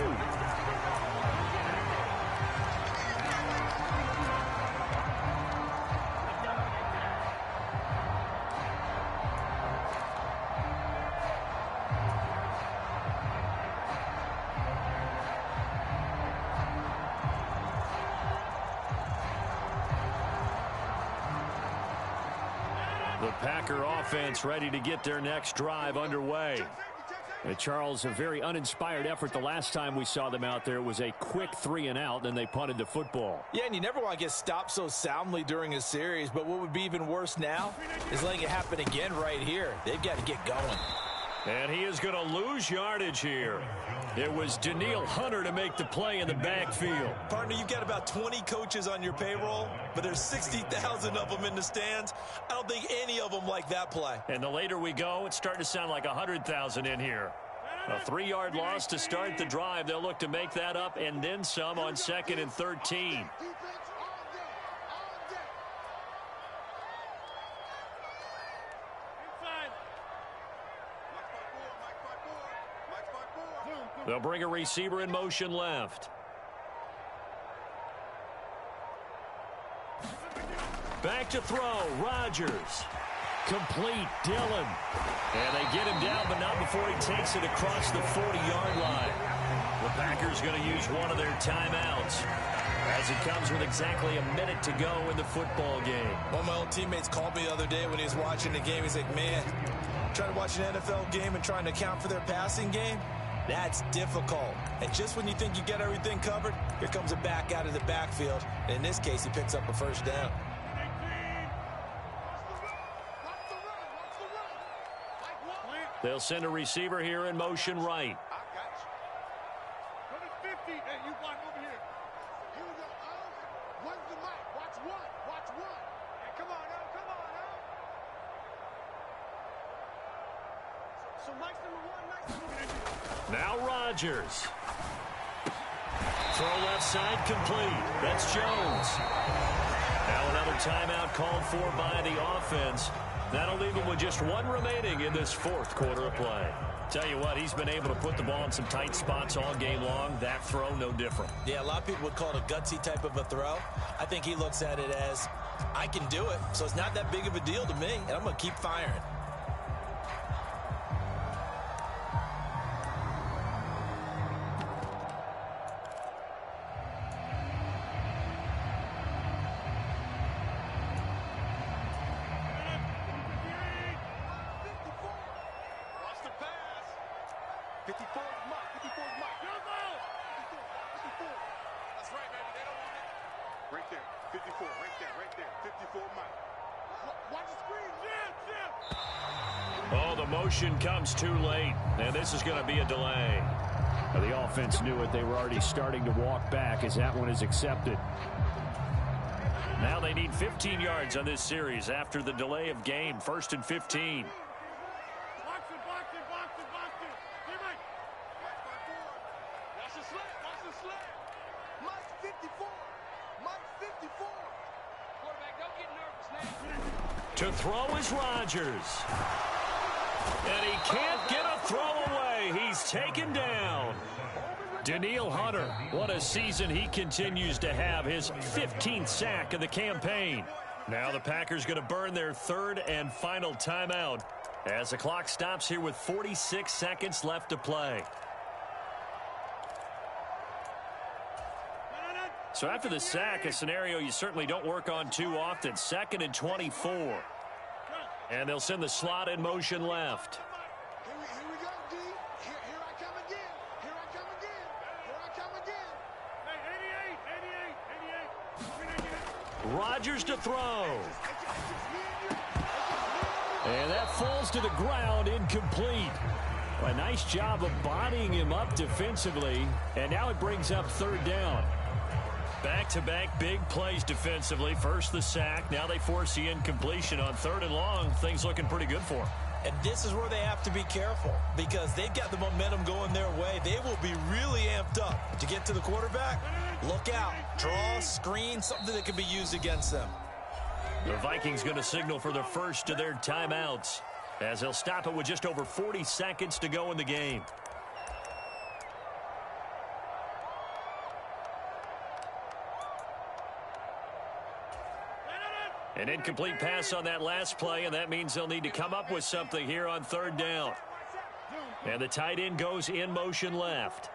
The Packer offense ready to get their next drive underway. Charles, a very uninspired effort the last time we saw them out there. It was a quick 3 and out, then they punted the football. Yeah, and you never want to get stopped so soundly during a series, but what would be even worse now is letting it happen again right here. They've got to get going. And he is going to lose yardage here. It was Daniil Hunter to make the play in the backfield. Partner, you've got about 20 coaches on your payroll, but there's 60,000 of them in the stands. I don't think any of them like that play. And the later we go, it's starting to sound like 100,000 in here. A 3-yard loss to start the drive. They'll look to make that up and then some on 2nd and 13. They'll bring a receiver in motion left. Back to throw, Rodgers. Complete, Dillon. And they get him down, but not before he takes it across the 40-yard line. The Packers going to use one of their timeouts as it comes with exactly a minute to go in the football game. One of my old teammates called me the other day when he was watching the game. He's like, man, trying to watch an NFL game and trying to account for their passing game, that's difficult. And just when you think you get everything covered, here comes a back out of the backfield. And in this case, he picks up a first down. They'll send a receiver here in motion right. I got you. Go to 50. Hey, you block over here. Here we go. Where's the mic? Watch one. Watch one. Hey, come on now. Come on now. So Mike's number one. Mike's number one. Now Rodgers. Throw left side complete. That's Jones. Now another timeout called for by the offense. That'll leave him with just one remaining in this fourth quarter of play. Tell you what, he's been able to put the ball in some tight spots all game long. That throw, no different. Yeah, a lot of people would call it a gutsy type of a throw. I think he looks at it as, I can do it, so it's not that big of a deal to me, and I'm going to keep firing. Oh, the motion comes too late, and this is going to be a delay. Now, the offense knew it. They were already starting to walk back as that one is accepted. Now they need 15 yards on this series after the delay of game. 1st and 15. Box it, box it, box it, box it. Hey, Mike. Mike, 5-4. Watch the slant, watch the slant. Mike 54. Mike 54. Quarterback, don't get nervous now. To throw is Rodgers. And he can't get a throw away. He's taken down. Daniil Hunter, what a season he continues to have. His 15th sack of the campaign. Now the Packers going to burn their third and final timeout as the clock stops here with 46 seconds left to play. So after the sack, a scenario you certainly don't work on too often. 2nd and 24. And they'll send the slot in motion left. Here we go, D. Here I come again. Here I come again. Here I come again. Hey, 88. Rodgers to throw. And that falls to the ground, incomplete. A nice job of bodying him up defensively. And now it brings up 3rd down. Back-to-back big plays defensively. First the sack. Now they force the incompletion on 3rd and long. Things looking pretty good for them. And this is where they have to be careful because they've got the momentum going their way. They will be really amped up to get to the quarterback. Look out. Draw, screen, something that can be used against them. The Vikings going to signal for the first of their timeouts as they'll stop it with just over 40 seconds to go in the game. An incomplete pass on that last play, and that means they'll need to come up with something here on 3rd down. And the tight end goes in motion left.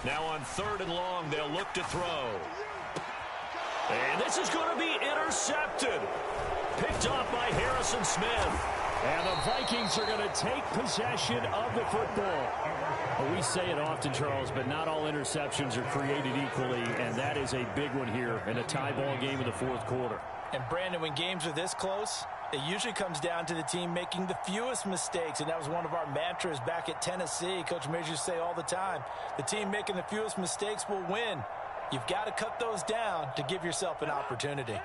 Now on 3rd and long, they'll look to throw. And this is going to be intercepted. Picked off by Harrison Smith. And the Vikings are going to take possession of the football. Well, we say it often, Charles, but not all interceptions are created equally, and that is a big one here in a tie ball game in the 4th quarter. And, Brandon, when games are this close, it usually comes down to the team making the fewest mistakes, and that was one of our mantras back at Tennessee. Coach Majors used to say all the time, the team making the fewest mistakes will win. You've got to cut those down to give yourself an opportunity.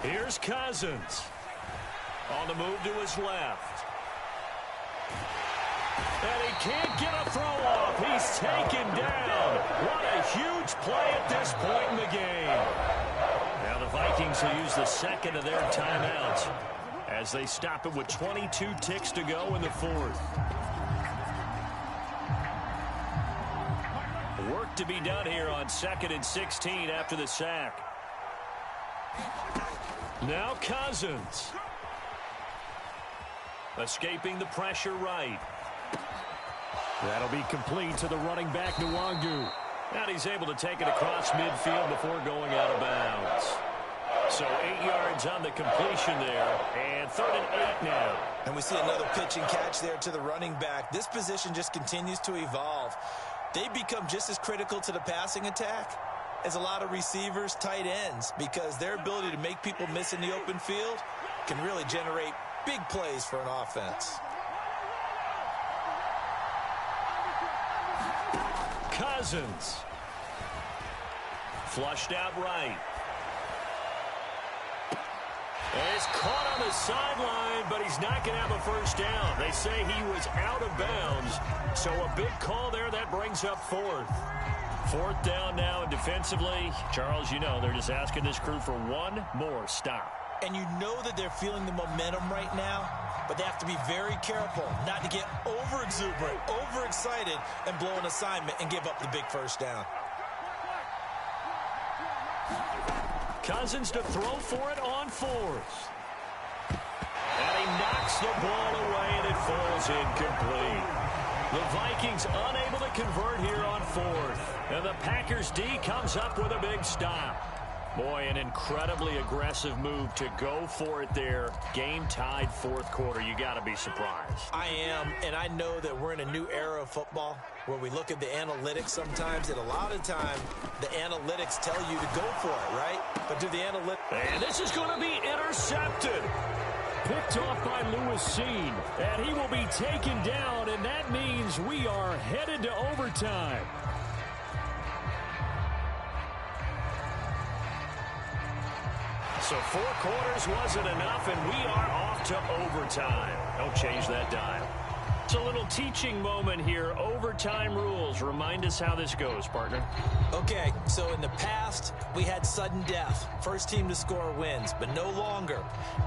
Here's Cousins. On the move to his left. And he can't get a throw off. He's taken down. What a huge play at this point in the game. Now the Vikings will use the 2nd of their timeouts as they stop it with 22 ticks to go in the 4th. Work to be done here on 2nd and 16 after the sack. Now Cousins. Escaping the pressure right. That'll be complete to the running back, Nwangu. And he's able to take it across midfield before going out of bounds. So 8 yards on the completion there, and 3rd and 8 now. And we see another pitch and catch there to the running back. This position just continues to evolve. They become just as critical to the passing attack as a lot of receivers, tight ends, because their ability to make people miss in the open field can really generate big plays for an offense. Cousins. Flushed out right. And he's caught on the sideline, but he's not going to have a first down. They say he was out of bounds, so a big call there. That brings up 4th. 4th down now, and defensively, Charles, you know, they're just asking this crew for one more stop. And you know that they're feeling the momentum right now, but they have to be very careful not to get over-exuberant, over-excited, and blow an assignment and give up the big first down. Cousins to throw for it on 4th. And he knocks the ball away, and it falls incomplete. The Vikings unable to convert here on 4th. And the Packers D comes up with a big stop. Boy, an incredibly aggressive move to go for it there. Game tied 4th quarter. You got to be surprised. I am, and I know that we're in a new era of football where we look at the analytics sometimes, and a lot of time the analytics tell you to go for it, right? But do the analytics... And this is going to be intercepted. Picked off by Lewis Seen, and he will be taken down, and that means we are headed to overtime. So 4 quarters wasn't enough, and we are off to overtime. Don't change that dial. It's a little teaching moment here. Overtime rules. Remind us how this goes, partner. Okay, so in the past, we had sudden death. First team to score wins, but no longer.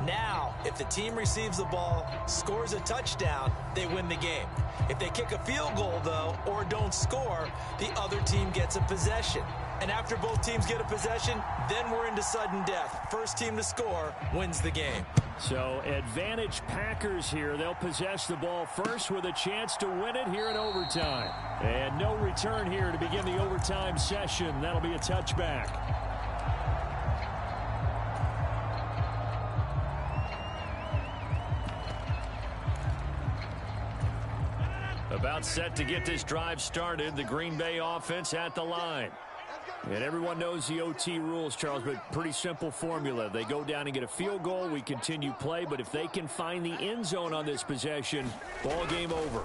Now, if the team receives the ball, scores a touchdown, they win the game. If they kick a field goal, though, or don't score, the other team gets a possession. And after both teams get a possession, then we're into sudden death. First team to score wins the game. So advantage Packers here. They'll possess the ball first with a chance to win it here in overtime. And no return here to begin the overtime session. That'll be a touchback. About set to get this drive started. The Green Bay offense at the line. And everyone knows the OT rules, Charles, but pretty simple formula. They go down and get a field goal. We continue play, but if they can find the end zone on this possession, ball game over.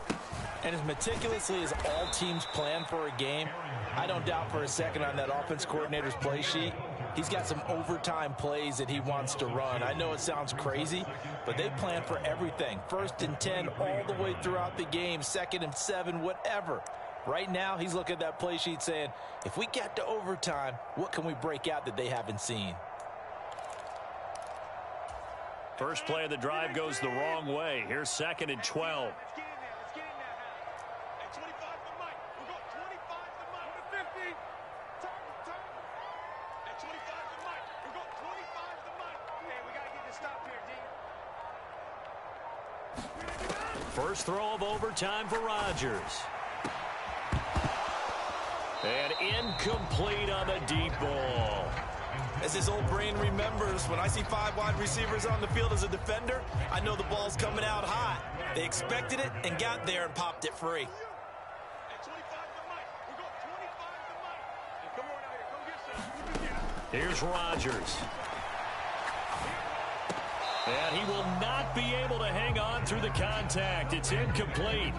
And as meticulously as all teams plan for a game, I don't doubt for a second on that offense coordinator's play sheet, he's got some overtime plays that he wants to run. I know it sounds crazy, but they plan for everything. 1st and 10 all the way throughout the game, 2nd and 7, whatever. Right now, he's looking at that play sheet saying, if we get to overtime, what can we break out that they haven't seen? First play of the drive goes the wrong way. Here's 2nd and 12. First throw of overtime for Rodgers. And incomplete on the deep ball. As his old brain remembers, when I see 5 wide receivers on the field as a defender, I know the ball's coming out hot. They expected it and got there and popped it free. Here's Rodgers. And he will not be able to hang on through the contact. It's incomplete.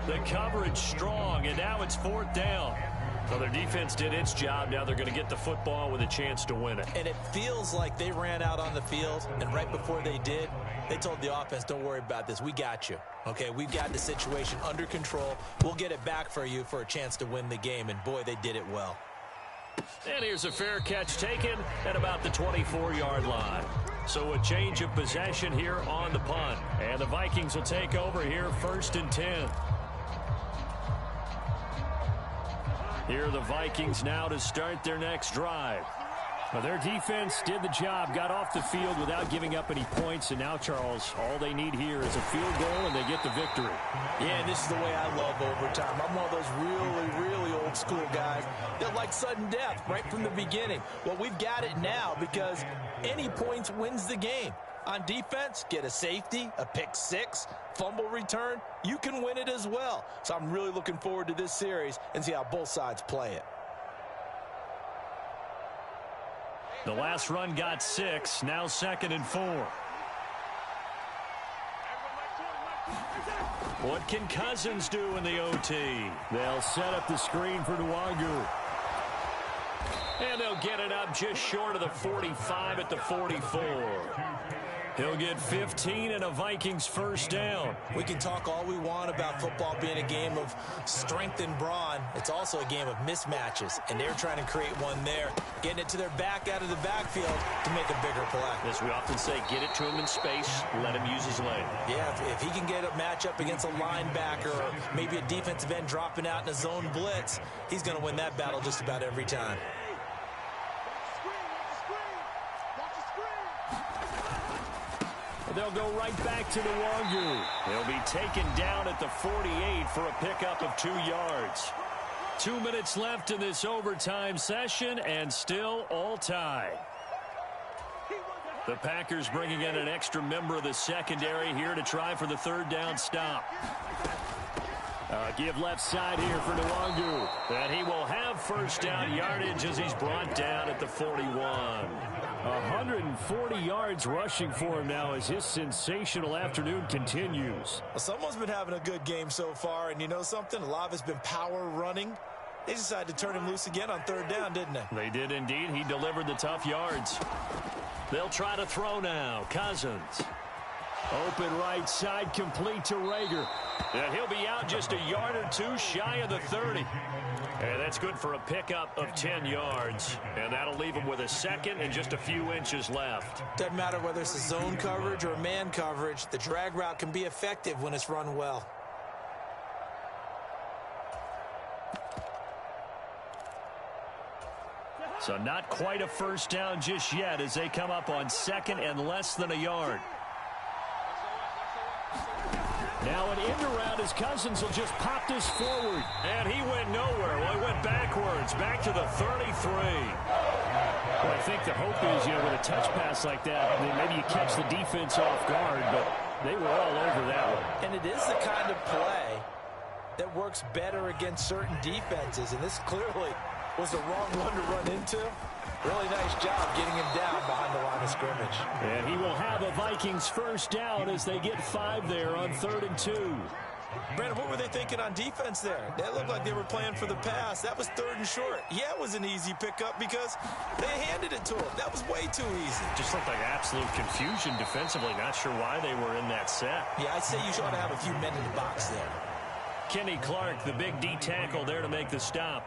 The coverage strong, and now it's 4th down. So their defense did its job. Now they're going to get the football with a chance to win it. And it feels like they ran out on the field, and right before they did, they told the offense, don't worry about this. We got you. Okay, we've got the situation under control. We'll get it back for you for a chance to win the game, and boy, they did it well. And here's a fair catch taken at about the 24-yard line. So a change of possession here on the punt. And the Vikings will take over here 1st and 10. Here are the Vikings now to start their next drive. Well, their defense did the job, got off the field without giving up any points, and now, Charles, all they need here is a field goal, and they get the victory. Yeah, this is the way I love overtime. I'm one of those really, really old school guys that like sudden death right from the beginning. Well, we've got it now because any points wins the game. On defense, get a safety, a pick six, fumble return, you can win it as well. So I'm really looking forward to this series and see how both sides play it. The last run got 6, now 2nd and 4. What can Cousins do in the OT? They'll set up the screen for Nwangu. And they'll get it up just short of the 45 at the 44. He'll get 15 and a Vikings first down. We can talk all we want about football being a game of strength and brawn. It's also a game of mismatches, and they're trying to create one there, getting it to their back out of the backfield to make a bigger play. As we often say, get it to him in space, let him use his leg. Yeah, if he can get a matchup against a linebacker or maybe a defensive end dropping out in a zone blitz, he's going to win that battle just about every time. They'll go right back to Nwangu. He'll be taken down at the 48 for a pickup of 2 yards. 2 minutes left in this overtime session, and still all tied. The Packers bringing in an extra member of the secondary here to try for the 3rd down stop. Give left side here for Nwangu. And he will have first down yardage as he's brought down at the 41. 140 yards rushing for him now as his sensational afternoon continues. Well, someone's been having a good game so far, and you know something? A lot of it's been power running. They decided to turn him loose again on 3rd down, didn't they? They did indeed. He delivered the tough yards. They'll try to throw now. Cousins. Open right side, complete to Rager. And he'll be out just a yard or 2 shy of the 30. And that's good for a pickup of 10 yards. And that'll leave him with a 2nd and just a few inches left. Doesn't matter whether it's a zone coverage or man coverage. The drag route can be effective when it's run well. So not quite a first down just yet as they come up on 2nd and less than a yard. Now an end around as Cousins will just pop this forward. And he went nowhere. Well, he went backwards, back to the 33. Well, I think the hope is, with a touch pass like that, maybe you catch the defense off guard, but they were all over that one. And it is the kind of play that works better against certain defenses, and this clearly was the wrong one to run into. Really nice job getting him down behind the line of scrimmage. And he will have a Vikings first down as they get 5 there on 3rd and 2. Brandon, what were they thinking on defense there? That looked like they were playing for the pass. That was 3rd and short. Yeah, it was an easy pickup because they handed it to him. That was way too easy. Just looked like absolute confusion defensively. Not sure why they were in that set. Yeah, I'd say you ought to have a few men in the box there. Kenny Clark, the big D tackle there to make the stop.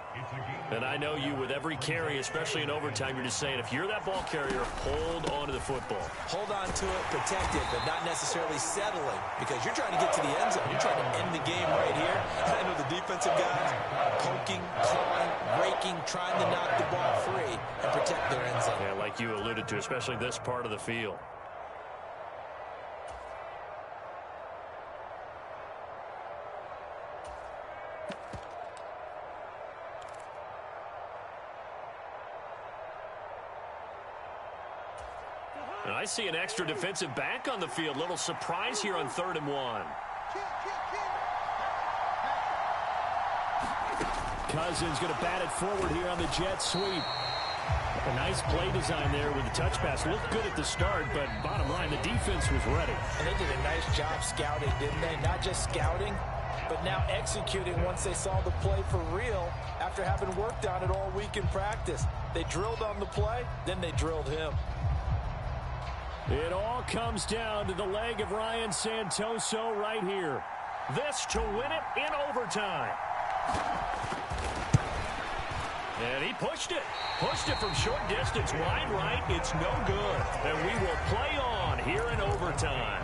And I know you with every carry, especially in overtime, you're just saying if you're that ball carrier, hold on to the football. Hold on to it, protect it, but not necessarily settling because you're trying to get to the end zone. You're trying to end the game right here. And I know the defensive guys poking, clawing, raking, trying to knock the ball free and protect their end zone. Yeah, like you alluded to, especially this part of the field. And I see an extra defensive back on the field. Little surprise here on 3rd and 1. Cousins going to bat it forward here on the jet sweep. A nice play design there with the touch pass. Looked good at the start, but bottom line, the defense was ready. And they did a nice job scouting, didn't they? Not just scouting, but now executing once they saw the play for real after having worked on it all week in practice. They drilled on the play, then they drilled him. It all comes down to the leg of Ryan Santoso right here. This to win it in overtime. And he pushed it. Pushed it from short distance, wide right. It's no good. And we will play on here in overtime.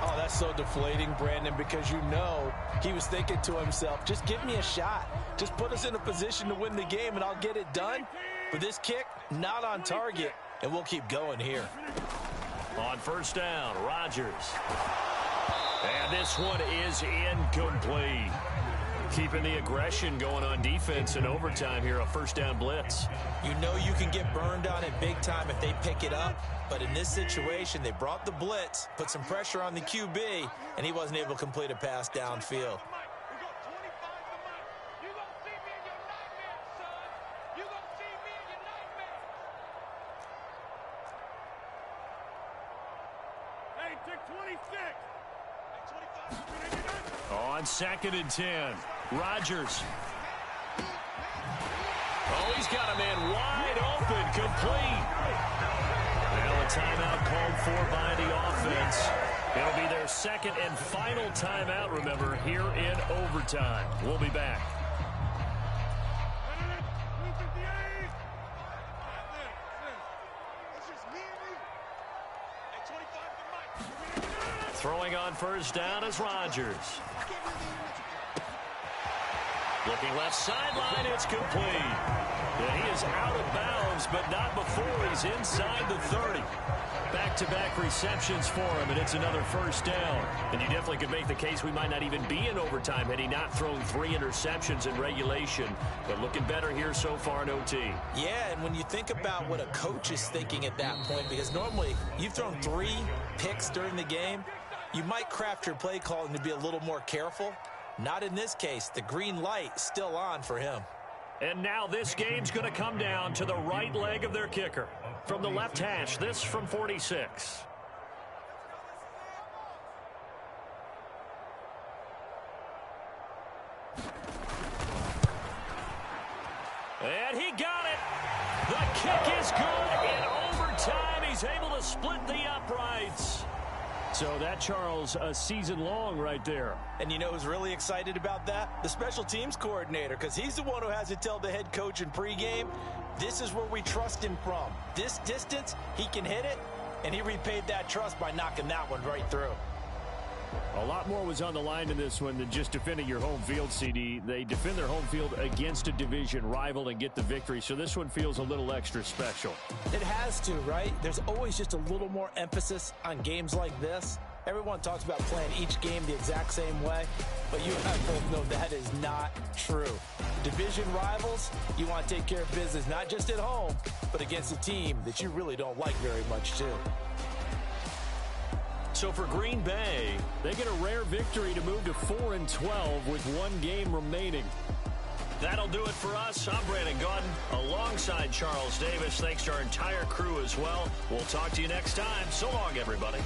Oh, that's so deflating, Brandon, because you know he was thinking to himself, just give me a shot. Just put us in a position to win the game, and I'll get it done. But this kick, not on target, and we'll keep going here. On first down, Rodgers. And this one is incomplete. Keeping the aggression going on defense in overtime here, a first down blitz. You know you can get burned on it big time if they pick it up, but in this situation, they brought the blitz, put some pressure on the QB, and he wasn't able to complete a pass downfield. On 2nd and 10, Rodgers. Oh, he's got a man wide open, complete. Well, a timeout called for by the offense. It'll be their second and final timeout, remember, here in overtime. We'll be back. Throwing on first down is Rodgers. Looking left sideline, it's complete. Yeah, he is out of bounds, but not before he's inside the 30. Back-to-back receptions for him, and it's another first down. And you definitely could make the case we might not even be in overtime had he not thrown 3 interceptions in regulation. But looking better here so far in OT. Yeah, and when you think about what a coach is thinking at that point, because normally you've thrown 3 picks during the game, you might craft your play calling to be a little more careful. Not in this case. The green light still on for him. And now this game's going to come down to the right leg of their kicker. From the left hash, this from 46. And he got it. The kick is good. In overtime, he's able to split the uprights. So that, Charles, a season long right there. And you know who's really excited about that? The special teams coordinator, because he's the one who has to tell the head coach in pregame, this is where we trust him from. This distance, he can hit it, and he repaid that trust by knocking that one right through. A lot more was on the line in this one than just defending your home field, CD. They defend their home field against a division rival and get the victory, so this one feels a little extra special. It has to, right? There's always just a little more emphasis on games like this. Everyone talks about playing each game the exact same way, but you and I both know that is not true. Division rivals, you want to take care of business not just at home, but against a team that you really don't like very much, too. So for Green Bay, they get a rare victory to move to 4-12 with 1 game remaining. That'll do it for us. I'm Brandon Gaudin alongside Charles Davis. Thanks to our entire crew as well. We'll talk to you next time. So long, everybody.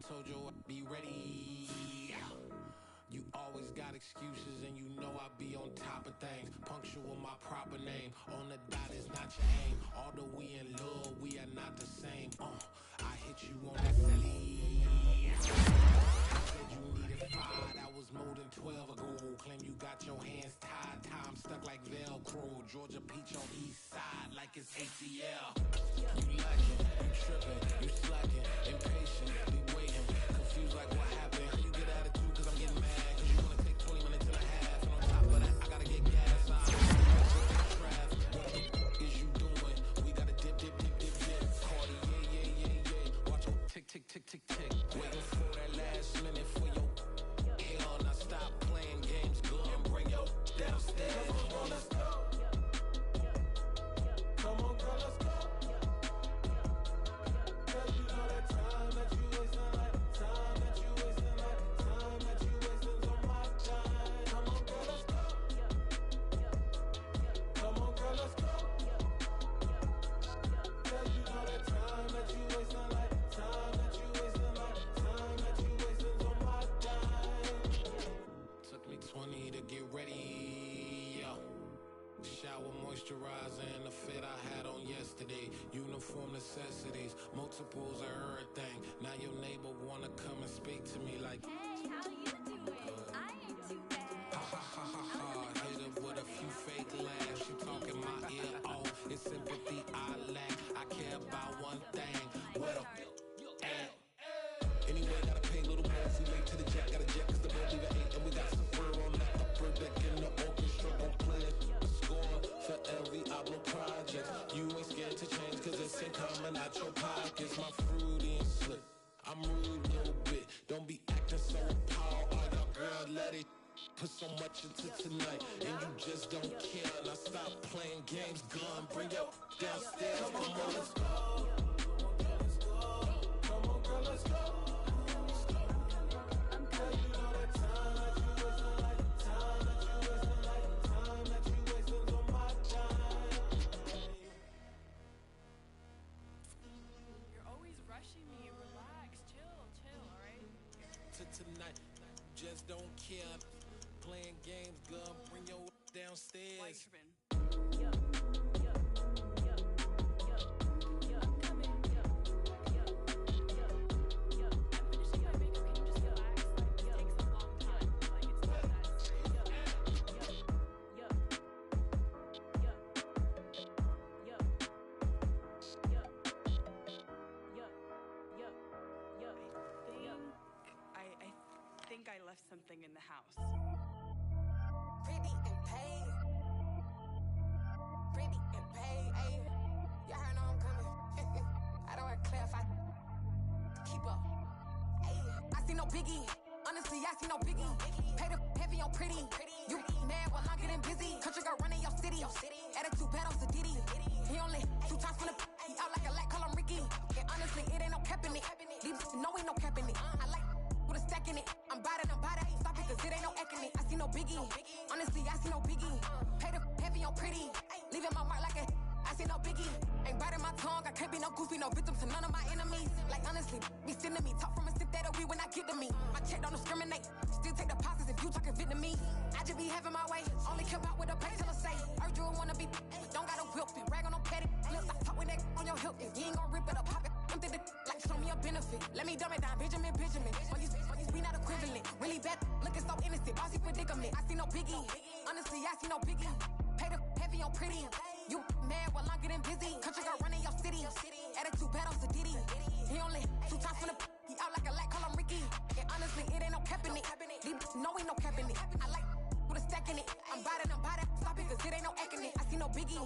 Told you I'd be ready. You always got excuses and you know I be on top of things. Punctual my proper name. On the dot is not your aim. Although we in love, we are not the same. I hit you on that silly. Said you needed 5, that was more than 12 ago. Claim you got your hands tied, time stuck like Velcro. Georgia peach on east side like it's ATL. You lacking, you tripping, you slacking, impatient. Confused like what happened. You get attitude cause I'm getting mad. Cause you wanna take 20 minutes and a half. And on top of that, I gotta get gas. What is you doing? We gotta dip. Cardi, yeah. Watch your tick. Waiting for that last minute for your hell. Now stop playing games. Go and bring your downstairs. Come on, let's go. Come on, girl, let's go. Cause you know that time that you wasting like time that you wasting like Shower moisturizer and the fit I had on yesterday. Uniform necessities, multiples of everything. Now your neighbor wanna come and speak to me like, hey, how you doing? I ain't too bad. Ha ha ha ha ha. Hit her with a few fake laughs. She talking my ear off. It's sympathy I lack. I care about one thing. What up? Anyway, gotta pay a little more. We late to the jack, got a jet cause the boat leave at 8. And we got some fur on the upper deck in the orchestra. Gon' play a score for every album project. You ain't scared to change cause it's in coming out your pockets. My fruity and slick, I'm rude a little bit. Don't be acting so appalled. All y'all girl, let it put so much into tonight. And you just don't care. Now stop playing games, gun. Bring your downstairs. Come on, let's go. Come on, girl, let's go. Tonight, just don't care. Playing games, girl, bring your downstairs. I left something in the house. Pretty and paid. Pretty and paid, ayy. Y'all heard know I'm coming. I don't want to clarify. Keep up. Ayy. I see no biggie. Honestly, I see no biggie. Pay the heavy on pretty. You mad while I'm getting busy. Country girl running your city. Attitude bad on Diddy. He only 2 times from the he out like a lack, call him Ricky. And honestly, it ain't no cap in it. Leave no ain't no cap in it. I like with a stack in it. I'm bad it. Stop it, cause it ain't no acting it. I see no biggie. Honestly, I see no biggie. Pay the heavy on pretty. Leaving my mark like a I see no biggie. Ain't biting my tongue. I can't be no goofy, no victim to none of my enemies. Like honestly, be sending me. Talk from a stick that'll be when I get to me. My check don't discriminate. Still take deposits if you talking Vietnamese. I just be having my way. Only come out with a pay till I say. Urge you wanna be. Don't gotta whip it. Rag on no petty. Flips. I talk with that on your hip. If you ain't gon' rip it up, pop it. Empty the like show me a benefit. Let me dumb it down, Benjamin. We not equivalent. Really bad, looking so innocent. Bossy predicament. I see no biggie. Honestly, I see no biggie. Pay the heavy on pretty. You mad while I'm getting busy. Country girl running your city. Attitude bad on Diddy. He only 2 times from the he out like a lack, call him Ricky. And honestly, it ain't no cap in it. No ain't no cap in it. I like with a stack in it. I'm bad it. Stop it, cause it ain't no acting it. I see no biggie.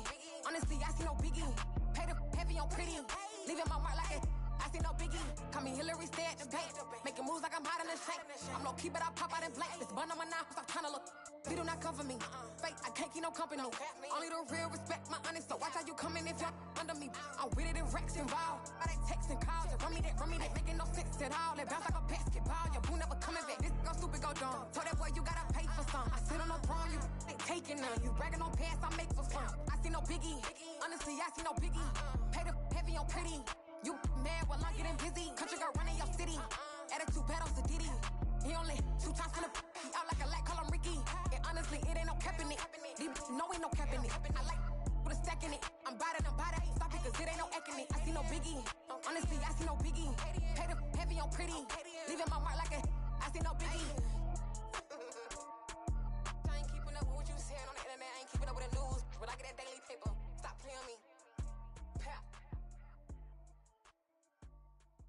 Honestly, I see no biggie. Pay the heavy on pretty. Leaving my mark like it. I see no biggie. Call me Hillary, stay at the bank. Making moves like I'm hot in the shank. I'm low key, but I pop out in blank. This bun on my knife, I'm trying to look. You do not come for me. Fake, I can't keep no company. Only the real respect my honest. So watch how you coming if you're under me. I'm with it in Rex involved. All that text and calls. Run me that. Making no sense at all. They bounce like a basketball. Your boo never coming back. This go stupid, go dumb. Told that boy you gotta pay for some. I sit on no throne, you ain't taking none. You bragging on past, I make for fun. I see no biggie. Honestly, I see no biggie. Pay the heavy on pretty. You mad while I'm getting busy. Country girl running your city. Attitude bad on Diddy. He only 2 times from the he out like a lack, call him Ricky. And honestly, it ain't no cap in it. No ain't no cap in it. I like with a stack in it. I'm bad it. Stop it, cause it ain't no acting it. I see no biggie. Honestly, I see no biggie. Pay the heavy on pretty. Leaving my mark like a I see no biggie. I ain't keeping up with what you saying on the internet. I ain't keeping up with the news. But I get that daily paper. Stop playing me.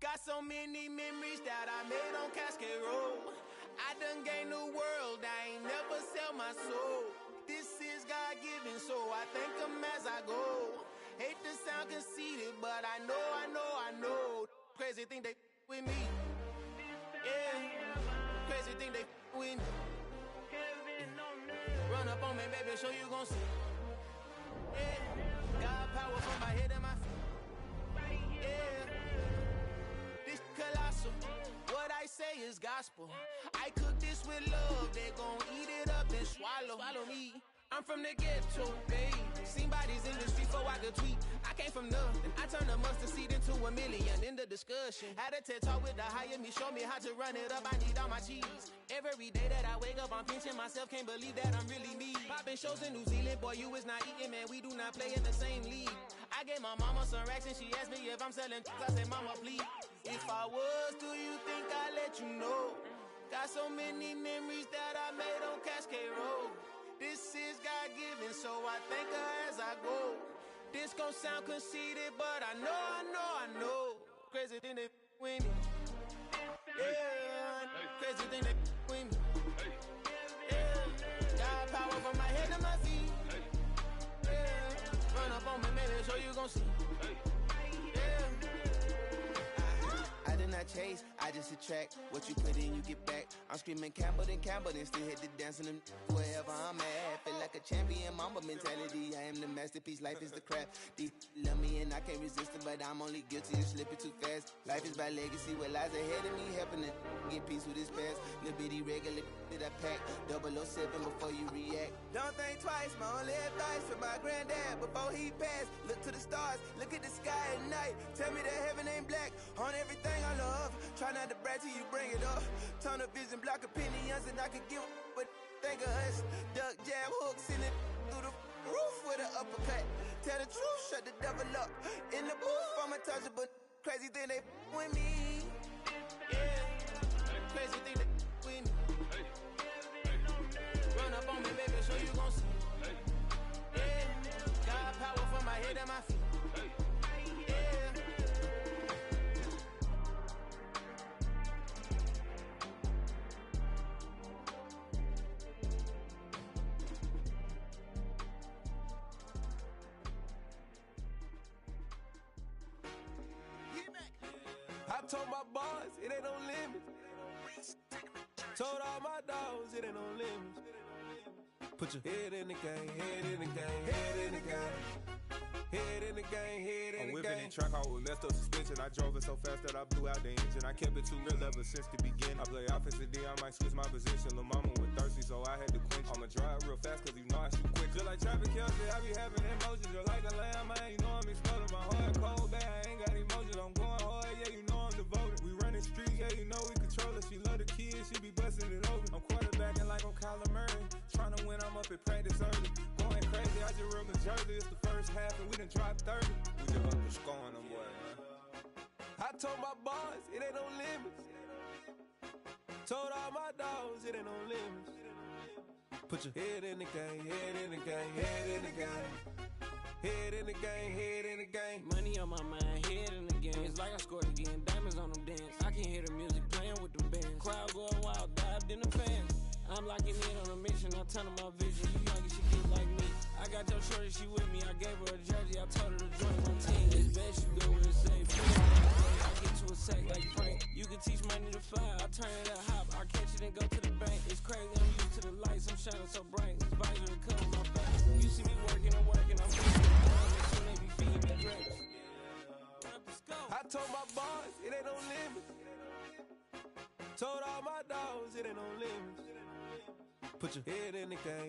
Got so many memories that I made on Cascade Road. I done gained the world, I ain't never sell my soul. This is God-given, so I thank him as I go. Hate to sound conceited, but I know. Crazy thing they with me. Yeah, crazy thing they with me. Run up on me, baby, show you gon' see. Yeah, God power from my head and my feet. Yeah. Colossal. What I say is gospel. I cook this with love. They gon' eat it up and swallow me. I'm from the ghetto, babe. Seen bodies in the street so I could tweet. I came Went from nothing, I turned a mustard seed into a million in the discussion. Had a TED talk with the higher me, show me how to run it up. I need all my cheese. Every day that I wake up, I'm pinching myself. Can't believe that I'm really me. Popping shows in New Zealand, boy, you is not eating, man. We do not play in the same league. I gave my mama some racks and she asked me if I'm selling. I said, mama, please. If I was, do you think I'd let you know? Got so many memories that I made on Cascade Road. This is God-given, so I thank her as I go. This gon' sound conceited, but I know. Crazy thing they with me. Yeah, crazy thing they with me. Yeah, got power from my head to my feet. Yeah, run up on me, maybe so you gon' see. I did not chase, I just attract. What you put in, you get back. I'm screaming Campbell, then still hit the dancing them wherever I'm at. Feel like a champion, mamba mentality. I am the masterpiece, life is the craft. Deep love me and I can't resist it, but I'm only guilty of slipping too fast. Life is by legacy, what lies ahead of me, helping to get peace with this past. Little bitty regular that I pack, 007 before you react. Don't think twice, my only advice for my granddad before he passed. Look to the stars, look at the sky at night. Tell me that heaven ain't black on everything I love. Try not to brag till you bring it up. Tunnel vision, block opinions, and I could give but think of us. Duck, jab, hooks in it through the roof with an uppercut. Tell the truth, shut the devil up. In the booth, I'm untouchable. Crazy thing they with me. Yeah, crazy thing they with me. Run up on me, baby, so you gon' see. Yeah, got power from my head and my feet. I told my boss, it ain't no limits. Told all my dogs, it ain't no limits. Put your head in the game, head in the game, head in the game. Head in the game, head in the game. I'm whipping in track, I was messed up suspension. I drove it so fast that I blew out the engine. I kept it too real ever since the beginning. I play offensive D, I might switch my position. Lil' mama was thirsty, so I had to quench. I'ma drive real fast, cause you know I shoot quick. Just like traffic Kelsey, I be having emotions. Just like the lamb, man, you know I'm exploding. My heart cold, bad, I ain't got emotions. I'm going hard, yeah, you know I'm devoted. We running streets, yeah, you know we control it. She love the kids, she be busting it over. I'm quarterbacking like I'm Kyler Murray. Trying to win, I'm up at practice early. Going crazy, I just real Jersey. It's the first half and we done dropped 30. We just up and scoring them, boy, man. I told my boss, it ain't no limits. Told all my dogs, it ain't no limits. Put your head in the game, head in the game, head in the game. Head in the game, head in the game. Money on my mind, head in the game. It's like I scored again, diamonds on them dance. I can hear the music playing with them bands. Crowd going wild, dived in the fans. I'm locking in on a mission, I'm turning my vision. You young, you should get like me. I got your shorty, she with me. I gave her a jersey, I told her to join my team. It's best you go where it's safe. I get to a sack like Frank. You can teach money to fly, I turn it up hop. I catch it and go to the bank. It's crazy, I'm used to the lights, I'm shining so bright. This visor to cover my back. You see me working and working, I'm feeding the ground. Make sure they be feeding me grapes. I told my boss, it ain't no limits. Told all my dogs, it ain't no limits. Put your head in the game.